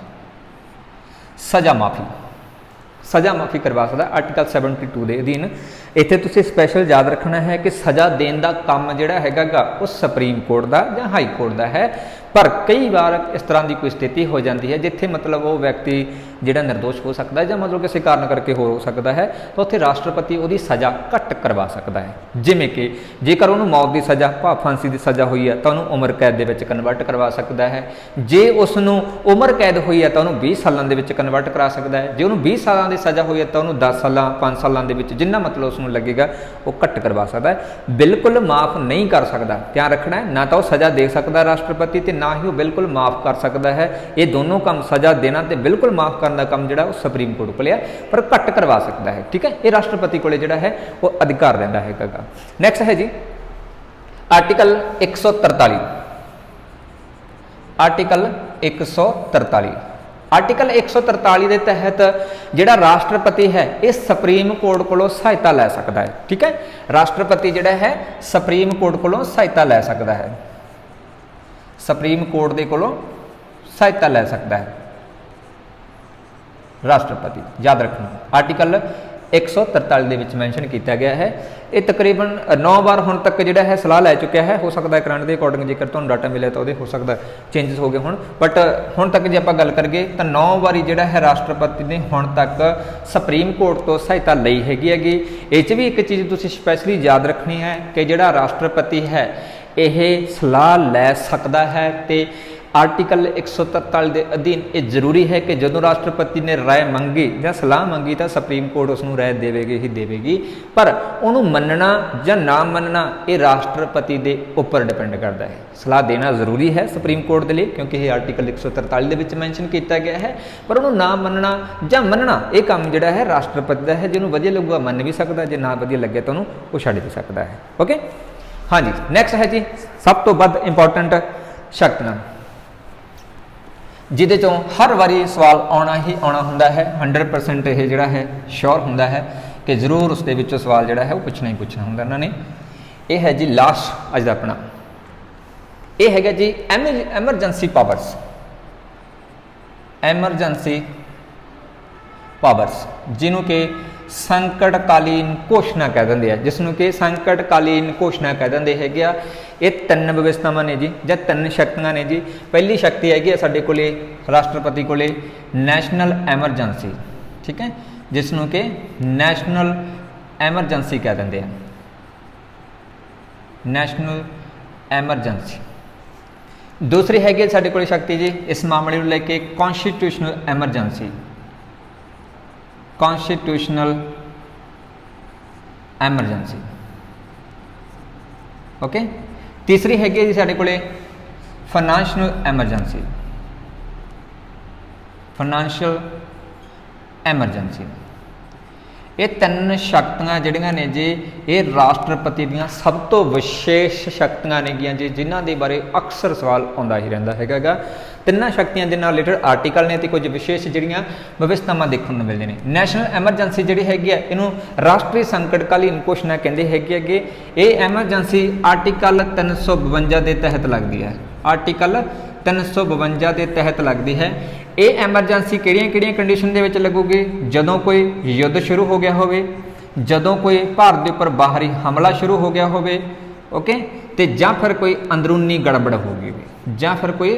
ਸਜ਼ਾ ਮਾਫੀ ਕਰਵਾ ਸਕਦਾ ਆਰਟੀਕਲ 72 ਦੇ ਅਧੀਨ। ਇੱਥੇ ਤੁਸੀਂ ਸਪੈਸ਼ਲ ਯਾਦ ਰੱਖਣਾ ਹੈ ਕਿ ਸਜ਼ਾ ਦੇਣ ਦਾ ਕੰਮ ਜਿਹੜਾ ਹੈਗਾ ਉਹ ਸੁਪਰੀਮ ਕੋਰਟ ਦਾ ਜਾਂ ਹਾਈ ਕੋਰਟ ਦਾ ਹੈ, ਪਰ ਕਈ ਵਾਰ ਇਸ ਤਰ੍ਹਾਂ ਦੀ ਕੋਈ ਸਥਿਤੀ ਹੋ ਜਾਂਦੀ ਹੈ ਜਿੱਥੇ ਮਤਲਬ ਉਹ ਵਿਅਕਤੀ ਜਿਹੜਾ ਨਿਰਦੋਸ਼ ਹੋ ਸਕਦਾ ਹੈ ਜਾਂ ਮਤਲਬ ਕਿਸੇ ਕਾਰਨ ਕਰਕੇ ਹੋ ਸਕਦਾ ਹੈ ਤਾਂ ਉੱਥੇ ਰਾਸ਼ਟਰਪਤੀ ਉਹਦੀ ਸਜ਼ਾ ਘੱਟ ਕਰਵਾ ਸਕਦਾ ਹੈ। ਜਿਵੇਂ ਕਿ ਜੇਕਰ ਉਹਨੂੰ ਮੌਤ ਦੀ ਸਜ਼ਾ ਭਾਵ ਫਾਂਸੀ ਦੀ ਸਜ਼ਾ ਹੋਈ ਹੈ ਤਾਂ ਉਹਨੂੰ ਉਮਰ ਕੈਦ ਦੇ ਵਿੱਚ ਕਨਵਰਟ ਕਰਵਾ ਸਕਦਾ ਹੈ। ਜੇ ਉਸ ਨੂੰ ਉਮਰ ਕੈਦ ਹੋਈ ਹੈ ਤਾਂ ਉਹਨੂੰ 20 ਸਾਲਾਂ ਦੇ ਵਿੱਚ ਕਨਵਰਟ ਕਰਾ ਸਕਦਾ ਹੈ। ਜੇ ਉਹਨੂੰ 20 ਸਾਲਾਂ ਦੀ ਸਜ਼ਾ ਹੋਈ ਹੈ ਤਾਂ ਉਹਨੂੰ 10 ਸਾਲਾਂ 5 ਸਾਲਾਂ ਦੇ ਵਿੱਚ ਜਿੰਨਾ ਮਤਲਬ ਉਸ ਨੂੰ ਲੱਗੇਗਾ ਉਹ ਘੱਟ ਕਰਵਾ ਸਕਦਾ ਹੈ। ਬਿਲਕੁਲ ਮਾਫ ਨਹੀਂ ਕਰ ਸਕਦਾ, ਧਿਆਨ ਰੱਖਣਾ ਹੈ। ਨਾ ਤਾਂ ਉਹ ਸਜ਼ਾ ਦੇ ਸਕਦਾ ਰਾਸ਼ਟਰਪਤੀ ਤੇ ना ही वो बिल्कुल माफ़ कर सकता है। ये दोनों काम सज़ा देना तो बिल्कुल माफ़ करने का काम जो सुप्रीम कोर्ट को पर घट करवा सकता है। ठीक है, ये राष्ट्रपति को जो है वो अधिकार रहा है। नैक्सट है जी आर्टिकल 143। आर्टिकल 143 आर्टिकल 143 के तहत जिहड़ा राष्ट्रपति है ये सुप्रीम कोर्ट को सहायता लै सकता है। ठीक है, राष्ट्रपति जिहड़ा है सुप्रीम कोर्ट को सहायता लै सकता है, सुप्रीम कोर्ट के कोलों सहायता लै सकता है राष्ट्रपति, याद रखना। आर्टिकल 143 के विच मैंशन किया गया है। ये तकरीबन 9 बार हुण तक जिहड़ा है सलाह लै चुका है। हो सकता है करंट के अकॉर्डिंग जेकर तुहानूं डाटा मिले तो हो सकता है चेंजिस हो गए हुण, बट हुण तक जे आपां गल करिए तो 9 बारी जिहड़ा है राष्ट्रपति ने हुण तक सुप्रीम कोर्ट तो सहायता लई हैगी। इस भी एक चीज़ तुसीं स्पैशली याद रखनी है कि जिहड़ा राष्ट्रपति है यह सलाह लै सकता है। तो आर्टिकल 143 के अधीन ये जरूरी है कि जो राष्ट्रपति ने राय मंगी या सलाह मंगी तो सुप्रीम कोर्ट उसनूं राय देवेगी ही देवेगी, पर उन्होंने मनना या ना मनना ये राष्ट्रपति के उपर डिपेंड करता है। सलाह देना जरूरी है सुप्रीम कोर्ट के लिए क्योंकि ये आर्टिकल 143 के मैंशन किया गया है, पर उन्होंने ना मनना या मनना ये काम जोड़ा है राष्ट्रपति का है। जिन्होंने वधिया लगेगा मन भी सकता है, जो ना वधिया लगे तो उन्होंने वो छड्ड भी सकता है। ओके, हाँ जी। नैक्सट है जी सब तो वध इंपॉर्टेंट शक्तियां, जिहदे चों हर वारी सवाल आना ही आना हुंदा है। 100% यह जिहड़ा है श्योर हुंदा है कि जरूर उस दे विचों सवाल जिहड़ा है वो पुछना ही पुछना हुंदा इन्हां ने। यह है जी लास्ट अज दा अपना, यह है जी एमरजेंसी पावर्स। एमरजेंसी पावर्स जिन्हों के संकटकालीन घोषणा कह देंगे है, जिसनों कि संकटकालीन घोषणा कह देंगे है। ये 3 व्यवस्थावां ने जी या 3 शक्तियां ने जी। पहली शक्ति है साडे कोले राष्ट्रपति कोले नैशनल एमरजेंसी। ठीक है, जिसनों कि नैशनल एमरजेंसी कह देंगे हैं, नैशनल एमरजेंसी। दूसरी हैगी साडे कोले शक्ति जी इस मामले को लेके constitutional emergency, constitutional emergency. Okay, तीसरी हैगी जी साडे कोले फाइनेंशियल एमरजेंसी, फाइनेंशियल एमरजेंसी। ये 3 शक्तियां जिहड़ियां ने जी ये राष्ट्रपति दीयां सब तो विशेष शक्तियां नेगियां जी, जिन्हां दे बारे अक्सर सवाल आउंदा ही रहिंदा हैगा। 3 शक्तियां दे नाल रिलेटेड आर्टिकल ने ते कुछ विशेष जिहड़ियां व्यवस्थावां देखण नूं मिलदियां ने। नैशनल एमरजेंसी जिहड़ी हैगी है इहनूं राष्ट्रीय संकटकालीन घोषणा कहंदे हैगे अगे। ये एमरजेंसी आर्टिकल 352 के तहत लगती है, आर्टिकल 352 के तहत लगती है। ये एमरजेंसी किहड़ियां कंडीशन दे विच लगूगी, जदों कोई युद्ध शुरू हो गया होवे, जदों कोई भारत के उपर बाहरी हमला शुरू हो गया होवे, ओके, ते जां फिर कोई अंदरूनी गड़बड़ होगी, जां फिर कोई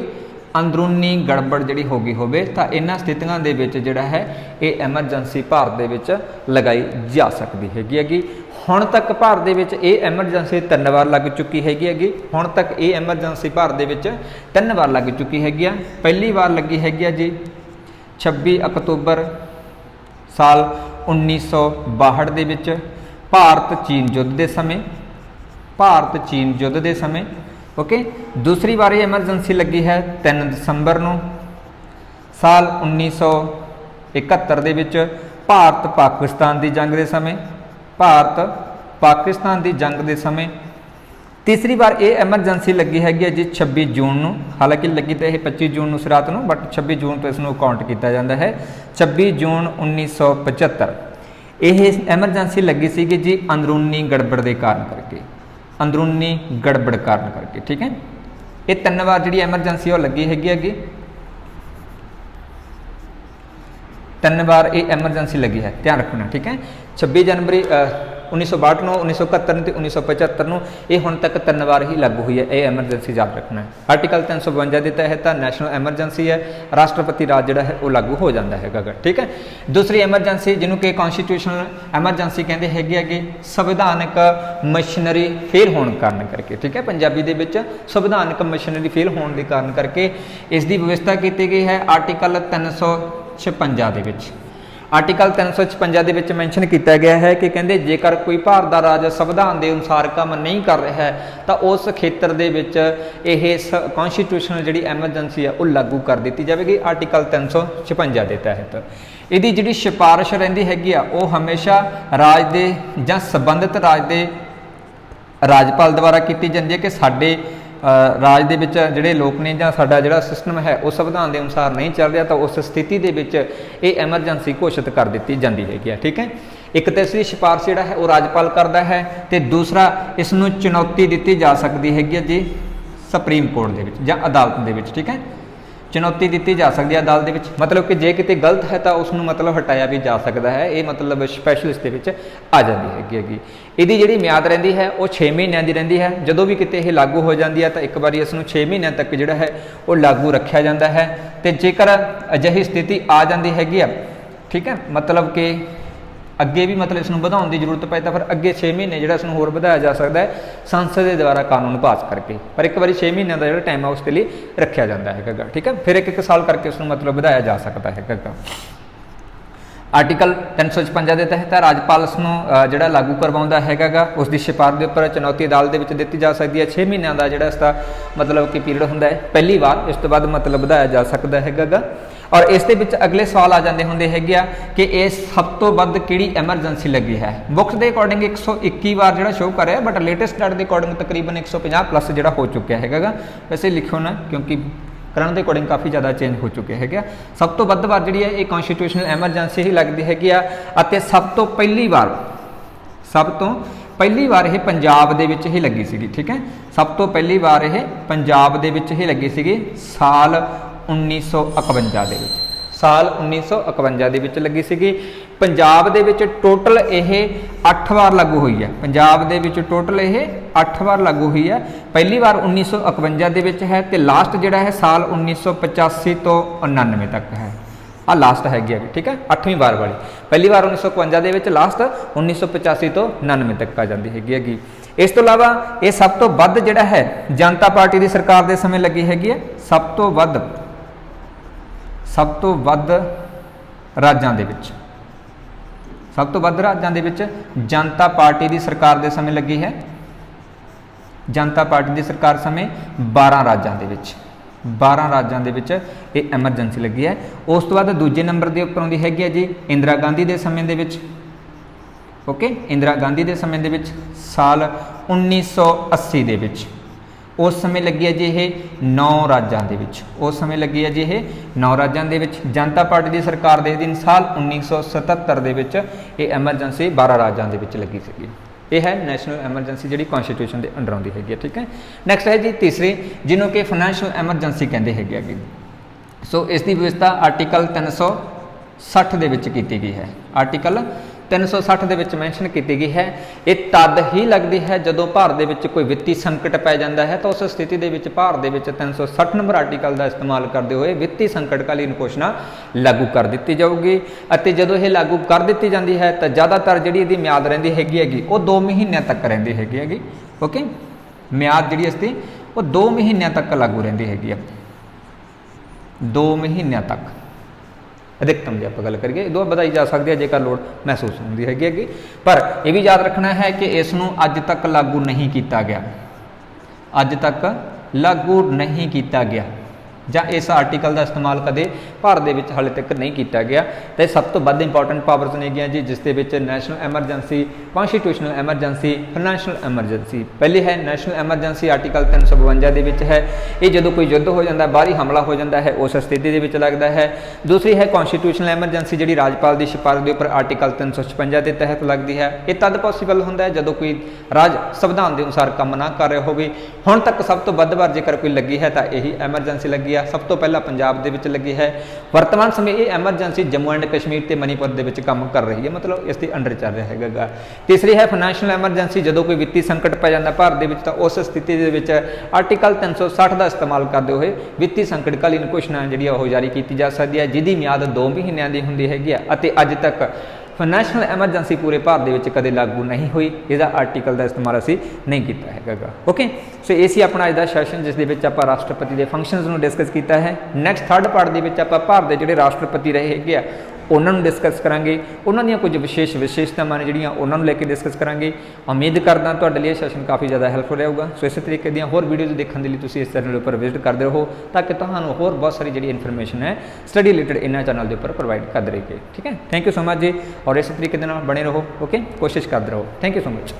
अंदरूनी गड़बड़ जिहड़ी हो गई होवे, तां इन्हां स्थितियां दे विच जिहड़ा है ये एमरजेंसी भारत दे विच लगाई जा सकदी हैगी। हुण तक भारत दे विच ये एमरजेंसी 3 बार लग चुकी हैगी। हुण तक ये एमरजेंसी भारत दे विच 3 बार लग चुकी हैगी। पहली बार लगी हैगी जी 26 अक्तूबर साल 1962 दे विच भारत चीन युद्ध के समय, भारत चीन युद्ध के समय। ओके, दूसरी बार ये एमरजेंसी लगी है 3 दिसंबर नूं साल 1971 दे विच भारत पाकिस्तान की जंग के समय, भारत पाकिस्तान की जंग के समय। तीसरी बार ये एमरजेंसी लगी हैगी जी 26 जून नूं, हालांकि लगी तो यह 25 जून नूं रात नूं, बट 26 जून तो इसनूं काउंट किया जाता है। 26 जून 1975 यह एमरजेंसी लगी सी जी अंदरूनी गड़बड़ के कारण करके, अंदरूनी गड़बड़ कारण करके। ठीक है, ये 3 बार जी एमरजेंसी वो लगी हैगी। 3 बार ये एमरजेंसी लगी है, ध्यान रखना। ठीक है, 26 जनवरी 1962 ਨੂੰ 1971 ਤੇ 1975 ਨੂੰ ਇਹ ਹੁਣ तक 3 बार ही लागू हुई है। ये एमरजेंसी याद रखना है। आर्टिकल 352 के तहत नैशनल एमरजेंसी है, राष्ट्रपति राज जिहड़ा है वो लागू हो जाता है। ठीक है, दूसरी एमरजेंसी जिन्हों कि कॉन्स्टिट्यूशनल एमरजेंसी कहते हैगी संविधानक मशीनरी फेल होने कारण करके। ठीक है, पंजाबी दे विच संविधानक मशीनरी फेल होने के कारण करके इसकी व्यवस्था की गई है आर्टिकल 356 के विच। ਆਰਟੀਕਲ 356 ਦੇ ਵਿੱਚ ਮੈਂਸ਼ਨ ਕੀਤਾ ਗਿਆ ਹੈ ਕਿ ਕਹਿੰਦੇ ਜੇਕਰ ਕੋਈ ਭਾਰਤ ਦਾ ਰਾਜ ਸੰਵਿਧਾਨ ਦੇ ਅਨੁਸਾਰ ਕੰਮ ਨਹੀਂ ਕਰ ਰਿਹਾ ਹੈ ਤਾਂ ਉਸ ਖੇਤਰ ਦੇ ਵਿੱਚ ਇਹ ਕਨਸਟੀਟਿਊਸ਼ਨਲ ਜਿਹੜੀ ਐਮਰਜੈਂਸੀ ਆ ਉਹ ਲਾਗੂ ਕਰ ਦਿੱਤੀ ਜਾਵੇਗੀ ਆਰਟੀਕਲ 356 ਦੇ ਤਹਿਤ। ਇਹਦੀ ਜਿਹੜੀ ਸਿਫਾਰਿਸ਼ ਰਹਿੰਦੀ ਹੈਗੀ ਆ ਉਹ ਹਮੇਸ਼ਾ ਰਾਜ ਦੇ ਜਾਂ ਸੰਬੰਧਿਤ ਰਾਜ ਦੇ ਰਾਜਪਾਲ ਦੁਆਰਾ ਕੀਤੀ ਜਾਂਦੀ ਹੈ ਕਿ ਸਾਡੇ ਰਾਜ ਦੇ ਵਿੱਚ ਜਿਹੜੇ ਲੋਕ ਨੇ ਜਾਂ ਸਾਡਾ ਜਿਹੜਾ ਸਿਸਟਮ ਹੈ ਉਹ ਸੰਵਿਧਾਨ ਦੇ ਅਨੁਸਾਰ ਨਹੀਂ ਚੱਲ ਰਿਹਾ ਤਾਂ ਉਸ ਸਥਿਤੀ ਦੇ ਵਿੱਚ ਇਹ ਐਮਰਜੈਂਸੀ ਘੋਸ਼ਿਤ ਕਰ ਦਿੱਤੀ ਜਾਂਦੀ ਹੈਗੀ ਆ। ਠੀਕ ਹੈ, ਇੱਕ ਤਾਂ ਇਸਦੀ ਸਿਫਾਰਿਸ਼ ਜਿਹੜਾ ਹੈ ਉਹ ਰਾਜਪਾਲ ਕਰਦਾ ਹੈ ਤੇ ਦੂਸਰਾ ਇਸ ਨੂੰ ਚੁਣੌਤੀ ਦਿੱਤੀ ਜਾ ਸਕਦੀ ਹੈਗੀ ਹੈ ਜੀ ਸੁਪਰੀਮ ਕੋਰਟ ਦੇ ਵਿੱਚ ਜਾਂ ਅਦਾਲਤ ਦੇ ਵਿੱਚ। ਠੀਕ ਹੈ, ਚੁਣੌਤੀ ਦਿੱਤੀ ਜਾ ਸਕਦੀ ਹੈ ਅਦਾਲਤ ਦੇ ਵਿੱਚ, ਮਤਲਬ ਕਿ ਜੇ ਕਿਤੇ ਗਲਤ ਹੈ ਤਾਂ ਉਸ ਨੂੰ ਮਤਲਬ ਹਟਾਇਆ ਵੀ ਜਾ ਸਕਦਾ ਹੈ। ਇਹ ਮਤਲਬ ਸਪੈਸ਼ਲਿਸਟ ਦੇ ਵਿੱਚ ਆ ਜਾਂਦੀ ਹੈਗੀ। ਇਹਦੀ ਜਿਹੜੀ ਮਿਆਦ ਰਹਿੰਦੀ ਹੈ ਉਹ 6 ਮਹੀਨਿਆਂ ਦੀ ਰਹਿੰਦੀ ਹੈ। ਜਦੋਂ ਵੀ ਕਿਤੇ ਇਹ ਲਾਗੂ ਹੋ ਜਾਂਦੀ ਹੈ ਤਾਂ ਇੱਕ ਵਾਰੀ ਇਸ ਨੂੰ 6 ਮਹੀਨਿਆਂ ਤੱਕ ਜਿਹੜਾ ਹੈ ਉਹ ਲਾਗੂ ਰੱਖਿਆ ਜਾਂਦਾ ਹੈ ਤੇ ਜੇਕਰ ਅਜਿਹੀ ਸਥਿਤੀ ਆ ਜਾਂਦੀ ਹੈਗੀ ਆ, ਠੀਕ ਹੈ, ਮਤਲਬ ਕਿ ਅੱਗੇ ਵੀ ਮਤਲਬ ਇਸ ਨੂੰ ਵਧਾਉਣ ਦੀ ਜ਼ਰੂਰਤ ਪਏ ਤਾਂ ਫਿਰ ਅੱਗੇ 6 ਮਹੀਨੇ ਜਿਹੜਾ ਇਸ ਨੂੰ ਹੋਰ ਵਧਾਇਆ ਜਾ ਸਕਦਾ ਹੈ ਸੰਸਦ ਦੇ ਦੁਆਰਾ ਕਾਨੂੰਨ ਪਾਸ ਕਰਕੇ, ਪਰ ਇੱਕ ਵਾਰੀ 6 ਮਹੀਨਿਆਂ ਦਾ ਜਿਹੜਾ ਟਾਈਮ ਆ ਉਸ ਦੇ ਲਈ ਰੱਖਿਆ ਜਾਂਦਾ ਹੈਗਾ। ਠੀਕ ਹੈ, ਫਿਰ ਇੱਕ ਸਾਲ ਕਰਕੇ ਉਸ ਨੂੰ ਮਤਲਬ ਵਧਾਇਆ ਜਾ ਸਕਦਾ ਹੈਗਾ। ਆਰਟੀਕਲ 356 ਦੇ ਤਹਿਤ ਰਾਜਪਾਲ ਇਸ ਨੂੰ ਜਿਹੜਾ ਲਾਗੂ ਕਰਵਾਉਂਦਾ ਹੈਗਾ ਉਸ ਦੀ ਸਿਫਾਰਿਸ਼ ਦੇ ਉੱਪਰ ਚੁਣੌਤੀ ਅਦਾਲਤ ਦੇ ਵਿੱਚ ਦਿੱਤੀ ਜਾ ਸਕਦੀ ਹੈ। 6 ਮਹੀਨਿਆਂ ਦਾ ਜਿਹੜਾ ਇਸ ਦਾ ਮਤਲਬ ਕਿ ਪੀਰੀਅਡ ਹੁੰਦਾ ਹੈ ਪਹਿਲੀ ਵਾਰ, ਇਸ ਤੋਂ ਬਾਅਦ ਮਤਲਬ ਵਧਾਇਆ ਜਾ ਸਕਦਾ ਹੈਗਾ। ਔਰ ਇਸ ਦੇ ਵਿੱਚ ਅਗਲੇ ਸਵਾਲ ਆ ਜਾਂਦੇ ਹੁੰਦੇ ਹੈਗੇ ਆ ਕਿ ਇਹ ਸਭ ਤੋਂ ਵੱਧ ਕਿਹੜੀ ਐਮਰਜੈਂਸੀ ਲੱਗੀ ਹੈ। ਬੁੱਕਸ ਦੇ ਅਕੋਰਡਿੰਗ 121 ਵਾਰ ਜਿਹੜਾ ਸ਼ੋਅ ਕਰ ਰਿਹਾ, ਬਟ ਲੇਟੈਸਟ ਡਾਟਾ ਦੇ ਅਕੋਰਡਿੰਗ ਤਕਰੀਬਨ 150 ਪਲੱਸ ਜਿਹੜਾ ਹੋ ਚੁੱਕਿਆ ਹੈਗਾ। ਵੈਸੇ ਲਿਖਿਓ ਨਾ ਕਿਉਂਕਿ ਕਰਨ ਦੇ ਅਕੋਰਡਿੰਗ ਕਾਫੀ ਜ਼ਿਆਦਾ ਚੇਂਜ ਹੋ ਚੁੱਕੇ ਹੈਗੇ। ਸਭ ਤੋਂ ਵੱਧ ਵਾਰ ਜਿਹੜੀ ਹੈ ਇਹ ਕਨਸਟੀਟਿਊਸ਼ਨਲ ਐਮਰਜੈਂਸੀ ਹੀ ਲੱਗਦੀ ਹੈਗੀ ਆ ਅਤੇ ਸਭ ਤੋਂ ਪਹਿਲੀ ਵਾਰ ਇਹ ਪੰਜਾਬ ਦੇ ਵਿੱਚ ਹੀ ਲੱਗੀ ਸੀਗੀ। ਠੀਕ ਹੈ, ਸਭ ਤੋਂ ਪਹਿਲੀ ਵਾਰ ਇਹ ਪੰਜਾਬ ਦੇ ਵਿੱਚ ਹੀ ਲੱਗੀ ਸੀਗੀ ਸਾਲ 1951 ਦੇ ਵਿੱਚ, ਸਾਲ 1951 ਦੇ ਵਿੱਚ ਲੱਗੀ ਸੀਗੀ। ਪੰਜਾਬ ਦੇ ਵਿੱਚ ਟੋਟਲ ਇਹ 8 ਵਾਰ ਲਾਗੂ ਹੋਈ ਹੈ। ਪੰਜਾਬ ਦੇ ਵਿੱਚ ਟੋਟਲ ਇਹ 8 ਵਾਰ ਲਾਗੂ ਹੋਈ ਹੈ। ਪਹਿਲੀ ਵਾਰ 1951 ਦੇ ਵਿੱਚ ਹੈ ਤੇ ਲਾਸਟ ਜਿਹੜਾ ਹੈ ਸਾਲ 1985 ਤੋਂ 99 ਤੱਕ ਹੈ। ਆ ਲਾਸਟ ਹੈਗੀ ਆ। ਠੀਕ ਹੈ, 8ਵੀਂ ਵਾਰ ਵਾਲੀ। ਪਹਿਲੀ ਵਾਰ 1951 ਦੇ ਵਿੱਚ, ਲਾਸਟ 1985 ਤੋਂ 99 ਤੱਕ ਆ ਜਾਂਦੀ ਹੈਗੀ। ਇਸ ਤੋਂ ਇਲਾਵਾ ਇਹ ਸਭ ਤੋਂ ਵੱਧ ਜਿਹੜਾ ਹੈ ਜਨਤਾ ਪਾਰਟੀ ਦੀ ਸਰਕਾਰ ਦੇ ਸਮੇਂ ਲੱਗੀ ਹੈਗੀ ਹੈ। ਸਭ ਤੋਂ ਵੱਧ ਰਾਜਾਂ ਦੇ ਵਿੱਚ, ਸਭ ਤੋਂ ਵੱਧ ਰਾਜਾਂ ਦੇ ਵਿੱਚ ਜਨਤਾ ਪਾਰਟੀ ਦੀ ਸਰਕਾਰ ਦੇ ਸਮੇਂ ਲੱਗੀ ਹੈ। ਜਨਤਾ ਪਾਰਟੀ ਦੀ ਸਰਕਾਰ ਸਮੇਂ 12 ਰਾਜਾਂ ਦੇ ਵਿੱਚ ਇਹ ਐਮਰਜੈਂਸੀ ਲੱਗੀ ਹੈ। ਉਸ ਤੋਂ ਬਾਅਦ ਦੂਜੇ ਨੰਬਰ ਦੇ ਉੱਪਰ ਆਉਂਦੀ ਹੈਗੀ ਹੈ ਜੀ ਇੰਦਰਾ ਗਾਂਧੀ ਦੇ ਸਮੇਂ ਦੇ ਵਿੱਚ। ਓਕੇ, ਇੰਦਰਾ ਗਾਂਧੀ ਦੇ ਸਮੇਂ ਦੇ ਵਿੱਚ ਸਾਲ 1980 ਦੇ ਵਿੱਚ, ਉਸ ਸਮੇਂ ਲੱਗੀ ਹੈ ਜੀ ਇਹ 9 ਰਾਜਾਂ ਦੇ ਵਿੱਚ। ਉਸ ਸਮੇਂ ਲੱਗੀ ਹੈ ਜੀ ਇਹ 9 ਰਾਜਾਂ ਦੇ ਵਿੱਚ। ਜਨਤਾ ਪਾਰਟੀ ਦੀ ਸਰਕਾਰ ਦੇ ਦਿਨ ਸਾਲ 1977 ਦੇ ਵਿੱਚ ਇਹ ਐਮਰਜੈਂਸੀ 12 ਰਾਜਾਂ ਦੇ ਵਿੱਚ ਲੱਗੀ ਸੀਗੀ। ਇਹ ਹੈ ਨੈਸ਼ਨਲ ਐਮਰਜੈਂਸੀ ਜਿਹੜੀ ਕਨਸਟੀਟਿਊਸ਼ਨ ਦੇ ਅੰਡਰ ਆਉਂਦੀ ਹੈਗੀ ਹੈ। ਠੀਕ ਹੈ, ਨੈਕਸਟ ਹੈ ਜੀ ਤੀਸਰੀ, ਜਿਹਨੂੰ ਕਿ ਫਾਈਨੈਂਸ਼ੀਅਲ ਐਮਰਜੈਂਸੀ ਕਹਿੰਦੇ ਹੈਗੇ ਅੱਗੇ। ਸੋ ਇਸ ਦੀ ਵਿਵਸਥਾ ਆਰਟੀਕਲ 360 ਦੇ ਵਿੱਚ ਕੀਤੀ ਗਈ ਹੈ। ਆਰਟੀਕਲ 360 ਦੇ ਵਿੱਚ ਮੈਂਸ਼ਨ ਕੀਤੀ ਗਈ ਹੈ। ਇਹ ਤਦ ਹੀ ਲੱਗਦੀ ਹੈ ਜਦੋਂ ਭਾਰਤ ਦੇ ਵਿੱਚ ਕੋਈ ਵਿੱਤੀ ਸੰਕਟ ਪੈ ਜਾਂਦਾ ਹੈ ਤਾਂ ਉਸ ਸਥਿਤੀ ਦੇ ਵਿੱਚ ਭਾਰਤ ਦੇ ਵਿੱਚ 360 ਨੰਬਰ ਆਰਟੀਕਲ ਦਾ ਇਸਤੇਮਾਲ ਕਰਦੇ ਹੋਏ ਵਿੱਤੀ ਸੰਕਟਕਾਲੀਨ ਘੋਸ਼ਣਾ ਲਾਗੂ ਕਰ ਦਿੱਤੀ ਜਾਊਗੀ। ਅਤੇ ਜਦੋਂ ਇਹ ਲਾਗੂ ਕਰ ਦਿੱਤੀ ਜਾਂਦੀ ਹੈ ਤਾਂ ਜ਼ਿਆਦਾਤਰ ਜਿਹੜੀ ਇਹਦੀ ਮਿਆਦ ਰਹਿੰਦੀ ਹੈਗੀ ਉਹ 2 ਮਹੀਨਿਆਂ ਤੱਕ ਰਹਿੰਦੀ ਹੈਗੀ। ਓਕੇ, ਮਿਆਦ ਜਿਹੜੀ ਇਸ ਦੀ ਉਹ 2 ਮਹੀਨਿਆਂ ਤੱਕ ਲਾਗੂ ਰਹਿੰਦੀ ਹੈਗੀ ਆ। 2 ਮਹੀਨਿਆਂ ਤੱਕ ਅਧਿਕਤਮ ਜੇ ਆਪਾਂ ਗੱਲ ਕਰੀਏ, ਇਹ ਦੋ ਵਧਾਈ ਜਾ ਸਕਦੀ ਹੈ ਜੇਕਰ ਲੋੜ ਮਹਿਸੂਸ ਹੁੰਦੀ ਹੈਗੀ। ਪਰ ਇਹ ਵੀ ਯਾਦ ਰੱਖਣਾ ਹੈ ਕਿ ਇਸ ਨੂੰ ਅੱਜ ਤੱਕ ਲਾਗੂ ਨਹੀਂ ਕੀਤਾ ਗਿਆ। ਅੱਜ ਤੱਕ ਲਾਗੂ ਨਹੀਂ ਕੀਤਾ ਗਿਆ ਜਾਂ ਇਸ ਆਰਟੀਕਲ ਦਾ ਇਸਤੇਮਾਲ ਕਦੇ ਭਾਰਤ ਦੇ ਵਿੱਚ ਹਾਲੇ ਤੱਕ ਨਹੀਂ ਕੀਤਾ ਗਿਆ। ਤੇ ਸਭ ਤੋਂ ਵੱਧ ਇੰਪੋਰਟੈਂਟ ਪਾਵਰਸ ਨੇਗੀਆਂ ਜੀ ਜਿਸ ਦੇ ਵਿੱਚ national emergency, constitutional emergency, financial emergency. ਪਹਿਲੀ ਹੈ ਨੈਸ਼ਨਲ ਐਮਰਜੈਂਸੀ, ਆਰਟੀਕਲ 352 ਦੇ ਵਿੱਚ ਹੈ। ਇਹ ਜਦੋਂ ਕੋਈ ਯੁੱਧ ਹੋ ਜਾਂਦਾ, ਬਾਹਰੀ ਹਮਲਾ ਹੋ ਜਾਂਦਾ ਹੈ, ਉਸ ਸਥਿਤੀ ਦੇ ਵਿੱਚ ਲੱਗਦਾ ਹੈ। ਦੂਸਰੀ ਹੈ ਕਨਸਟੀਟਿਊਸ਼ਨਲ ਐਮਰਜੈਂਸੀ ਜਿਹੜੀ ਰਾਜਪਾਲ ਦੀ ਸਿਫਾਰਿਸ਼ ਦੇ ਉੱਪਰ ਆਰਟੀਕਲ 356 ਦੇ ਤਹਿਤ ਲੱਗਦੀ ਹੈ। ਇਹ ਤਦ ਪੋਸੀਬਲ ਹੁੰਦਾ ਹੈ ਜਦੋਂ ਕੋਈ ਰਾਜ ਸੰਵਿਧਾਨ ਦੇ ਅਨੁਸਾਰ ਕੰਮ ਨਾ ਕਰ ਰਿਹਾ ਹੋਵੇ। ਹੁਣ ਤੱਕ ਸਭ ਤੋਂ ਵੱਧ ਵਾਰ ਜੇਕਰ ਕੋਈ ਲੱਗੀ ਹੈ ਤਾਂ ਇਹੀ ਐਮਰਜੈਂਸੀ ਲੱਗੀ ਹੈ। ਸਭ ਤੋਂ ਪਹਿਲਾਂ ਪੰਜਾਬ ਦੇ ਵਿੱਚ ਲੱਗੀ ਹੈ। ਵਰਤਮਾਨ ਸਮੇਂ ਇਹ ਐਮਰਜੈਂਸੀ ਜੰਮੂ ਐਂਡ ਕਸ਼ਮੀਰ ਤੇ ਮਨੀਪੁਰ ਦੇ ਵਿੱਚ ਕੰਮ ਕਰ ਰਹੀ ਹੈ, ਮਤਲਬ ਇਸ ਦੇ ਅੰਡਰ ਚੱਲ ਰਿਹਾ ਹੈਗਾ। ਤੀਸਰੀ ਹੈ ਫਾਈਨੈਂਸ਼ੀਅਲ ਐਮਰਜੈਂਸੀ, ਜਦੋਂ ਕੋਈ ਵਿੱਤੀ ਸੰਕਟ ਪੈ ਜਾਂਦਾ ਭਾਰਤ ਦੇ ਵਿੱਚ ਤਾਂ ਉਸ ਸਥਿਤੀ ਦੇ ਵਿੱਚ ਆਰਟੀਕਲ 360 ਦਾ ਇਸਤੇਮਾਲ ਕਰਦੇ ਹੋਏ ਵਿੱਤੀ ਸੰਕਟਕਾਲੀਨ ਘੋਸ਼ਣਾ ਜਿਹੜੀ ਉਹ ਜਾਰੀ ਕੀਤੀ ਜਾ ਸਕਦੀ ਹੈ, ਜਿਹਦੀ ਮਿਆਦ 2 ਮਹੀਨਿਆਂ ਦੀ ਹੁੰਦੀ ਹੈਗੀ ਆ। ਅਤੇ ਅੱਜ ਤੱਕ ਫਾਈਨੈਂਸ਼ੀਅਲ ਐਮਰਜੈਂਸੀ ਪੂਰੇ ਭਾਰਤ ਦੇ ਵਿੱਚ ਕਦੇ ਲਾਗੂ ਨਹੀਂ ਹੋਈ। ਇਹਦਾ ਆਰਟੀਕਲ ਦਾ ਇਸਤੇਮਾਲ ਅਸੀਂ ਨਹੀਂ ਕੀਤਾ ਹੈਗਾ। ਓਕੇ, ਸੋ ਇਹ ਸੀ ਆਪਣਾ ਅੱਜ ਦਾ ਸੈਸ਼ਨ ਜਿਸ ਦੇ ਵਿੱਚ ਆਪਾਂ ਰਾਸ਼ਟਰਪਤੀ ਦੇ ਫੰਕਸ਼ਨਸ ਨੂੰ ਡਿਸਕਸ ਕੀਤਾ ਹੈ। ਨੈਕਸਟ ਥਰਡ ਪਾਰਟ ਦੇ ਵਿੱਚ ਆਪਾਂ ਭਾਰਤ ਦੇ ਜਿਹੜੇ ਰਾਸ਼ਟਰਪਤੀ ਰਹੇ ਹੈਗੇ ਆ उन्होंने डिस्कस करांगे, उन्होंने कुछ विशेष विशेषतावां ने जिहड़ियां उन्होंने लैके डिस्कस करांगे। उम्मीद करदा तुहाडे लई सैशन काफ़ी ज़्यादा हैल्पफुल रहेगा। सो इस तरीके दी होर वीडियोज़ देखने के लिए तुसीं इस चैनल पर विजिट करते रहो, ताकि तुहानूं होर बहुत सारी जिहड़ी इन्फॉर्मेशन है स्टडी रिलेटेड इन्हां चैनल के उपर प्रोवाइड करते रहिए। ठीक है, थैंक यू सो मच जी, और इस तरीके दे नाल बने रहो। ओके, कोशिश करते रहो। Thank you so much.